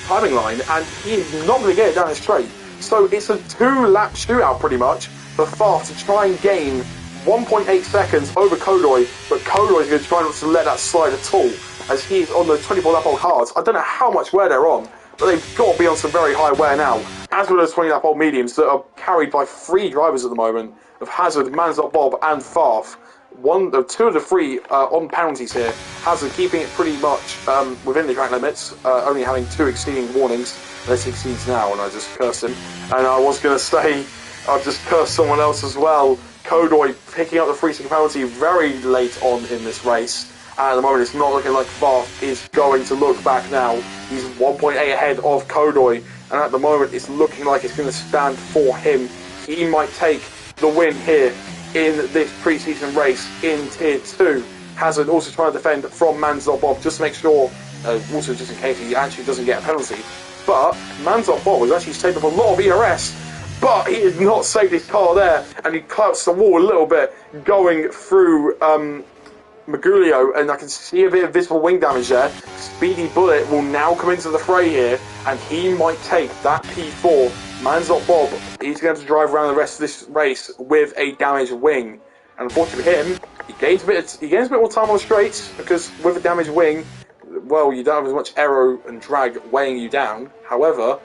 timing line, and he's not going to get it down the straight. So it's a 2-lap shootout pretty much for Farf to try and gain 1.8 seconds over Kodoy, but Kodoy is going to try not to let that slide at all, as he's on the 24-lap-old hards. I don't know how much wear they're on, but they've got to be on some very high wear now, as well as 20-lap-old mediums that are carried by 3 drivers at the moment, of Hazard, Man's.Bob and Farf. Two of the 3 on penalties here. Hazard keeping it pretty much within the track limits, only having 2 exceeding warnings. Unless he exceeds now, and I just cursed him. And I was going to say, I've just cursed someone else as well. Kodoy picking up the 3-second penalty very late on in this race. And at the moment, it's not looking like Farf is going to look back now. He's 1.8 ahead of Kodoy, and at the moment, it's looking like it's going to stand for him. He might take the win here in this pre-season race in Tier 2. Hazard also trying to defend from Man's.Bob just to make sure, also just in case he actually doesn't get a penalty. But Man's.Bob has actually saved up a lot of ERS, but he did not save his car there, and he collapsed the wall a little bit going through Magulio, and I can see a bit of visible wing damage there. Speedy Bullet will now come into the fray here, and he might take that P4. Man's.Bob, he's going to have to drive around the rest of this race with a damaged wing. And unfortunately for him, he gains a bit more time on the straights, because with a damaged wing, well, you don't have as much aero and drag weighing you down. However,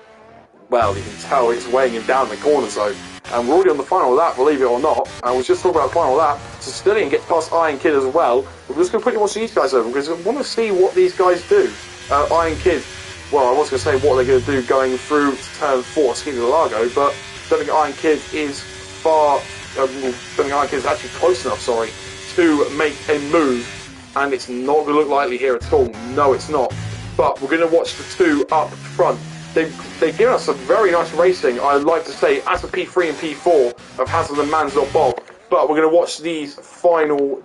well, you can tell it's weighing him down in the corners though. And we're already on the final of that, believe it or not. And we'll just talk about the final of that. Sicilian gets past Iron Kid as well. We're just going to quickly watch these guys over because I want to see what these guys do. Iron Kid, well, I was going to say what they're going to do going through turn 4 Ski de Largo, but I don't think Iron Kid is actually close enough, to make a move. And it's not going to look likely here at all. No, it's not. But we're going to watch the two up front. They've given us some very nice racing, I'd like to say, as the P3 and P4 of Hazard and Bob. But we're going to watch these final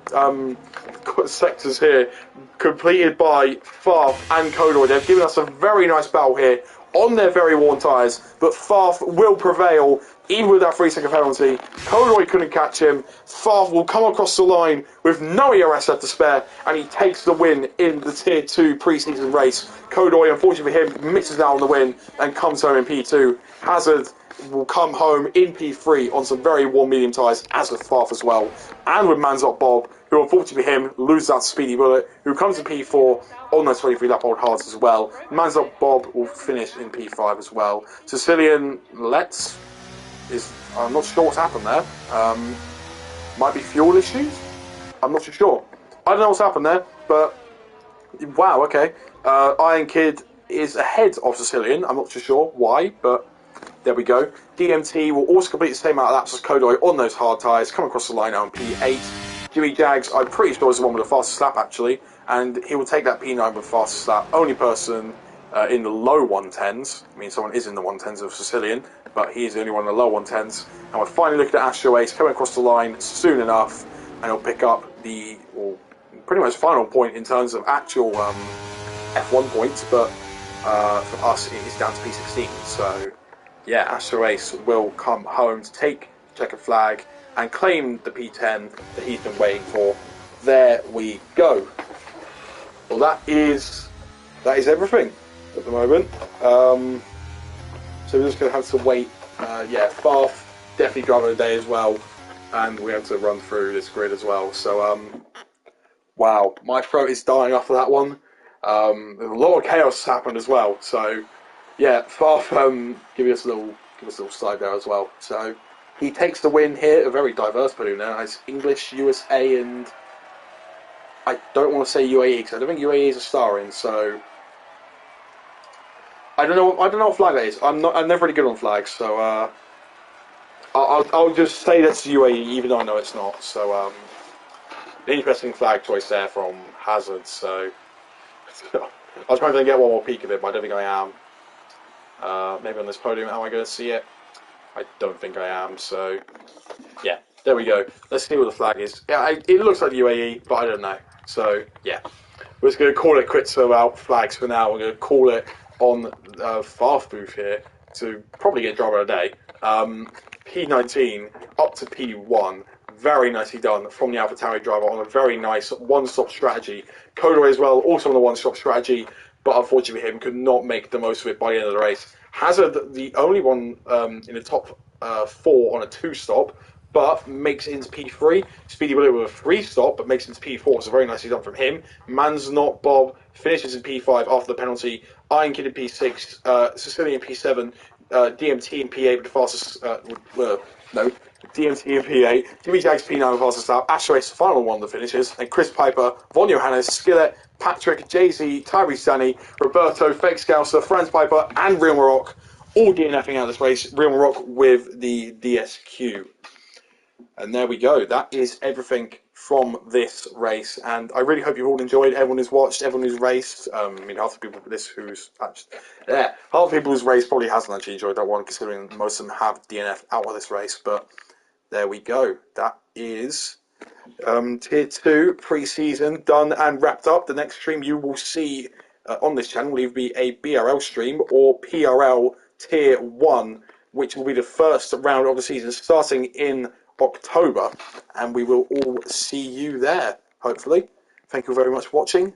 sectors here, completed by Farf and Kodoi. They've given us a very nice battle here on their very worn tyres, but Farf will prevail, even with that 3-second penalty. Kodoi couldn't catch him. Farf will come across the line with no ERS left to spare, and he takes the win in the Tier 2 pre-season race. Kodoi, unfortunately for him, misses out on the win and comes home in P2. Hazard will come home in P3 on some very warm medium tyres, as with Farf as well. And with Manzot Bob, who unfortunately for him loses out to Speedy Bullet, who comes to P4 on those 23 lap old hards as well. Manzot Bob will finish in P5 as well. Sicilian Let's I'm not sure what's happened there. Might be fuel issues? I'm not too sure. I don't know what's happened there, but wow, okay. Iron Kid is ahead of Sicilian. I'm not too sure why, but there we go. DMT will also complete the same amount of laps as Kodoi on those hard tyres, come across the line now in P8. Jimmy Jags, I'm pretty sure, is the one with the fastest lap actually, and he will take that P9 with the fastest lap. Only person in the low 110s. I mean, someone is in the 110s of Sicilian, but he is the only one in the low 110s. And we're finally looking at Astro Ace coming across the line soon enough, and he'll pick up the pretty much final point in terms of actual F1 points, but for us it is down to P16. So yeah, Astro Ace will come home to take checkered flag and claim the P10 that he's been waiting for. There we go. Well, that is everything at the moment. So we're just going to have to wait. Yeah, Farf definitely driver of the day as well, and we have to run through this grid as well. So wow, my throat is dying after that one. There's a lot of chaos happened as well. So yeah, Farf give us a little slide there as well. So he takes the win here. A very diverse podium now. It's English, USA, and I don't want to say UAE because I don't think UAE is a star in. So I don't know what flag that is. I'm never really good on flags, so I'll just say that's UAE, even though I know it's not. So interesting flag choice there from Hazard. So I was trying to get one more peek of it, but I don't think I am. Maybe on this podium, am I going to see it? I don't think I am. So yeah, there we go. Let's see what the flag is. Yeah, it looks like UAE, but I don't know. So yeah, we're just going to call it quits about flags for now. We're going to call it on Farf booth here to probably get driver of the day. P19 up to P1, very nicely done from the AlphaTauri driver on a very nice one-stop strategy. Kodoi as well, also on the one-stop strategy, but unfortunately him could not make the most of it by the end of the race. Hazard, the only one in the top 4 on a 2-stop, but makes it into P3. Speedy Willow with a 3-stop, but makes it into P4, so very nicely done from him. Man's Not Bob finishes in P5 after the penalty. Iron Kid in P6, Sicilian P7, DMT in P8 with the fastest, DMT in P8, Jimmy Jags P9 with the fastest lap, Astro Ace the final one that finishes, and Chris Piper, Von Johannes, Skillet, Patrick, Jay-Z, Tyrese Stanley, Roberto, Fake Scouser, Franz Piper, and Real Maroc, all DNFing out of this race. Real Maroc with the DSQ. And there we go. That is everything from this race, and I really hope you all enjoyed. Everyone who's watched, everyone who's raced. I mean, half the people half the people who's raced probably hasn't actually enjoyed that one, considering most of them have DNF out of this race. But there we go. That is Tier 2 pre-season done and wrapped up. The next stream you will see on this channel will either be a BRL stream or PRL Tier 1, which will be the first round of the season starting in October, and we will all see you there, hopefully. Thank you very much for watching.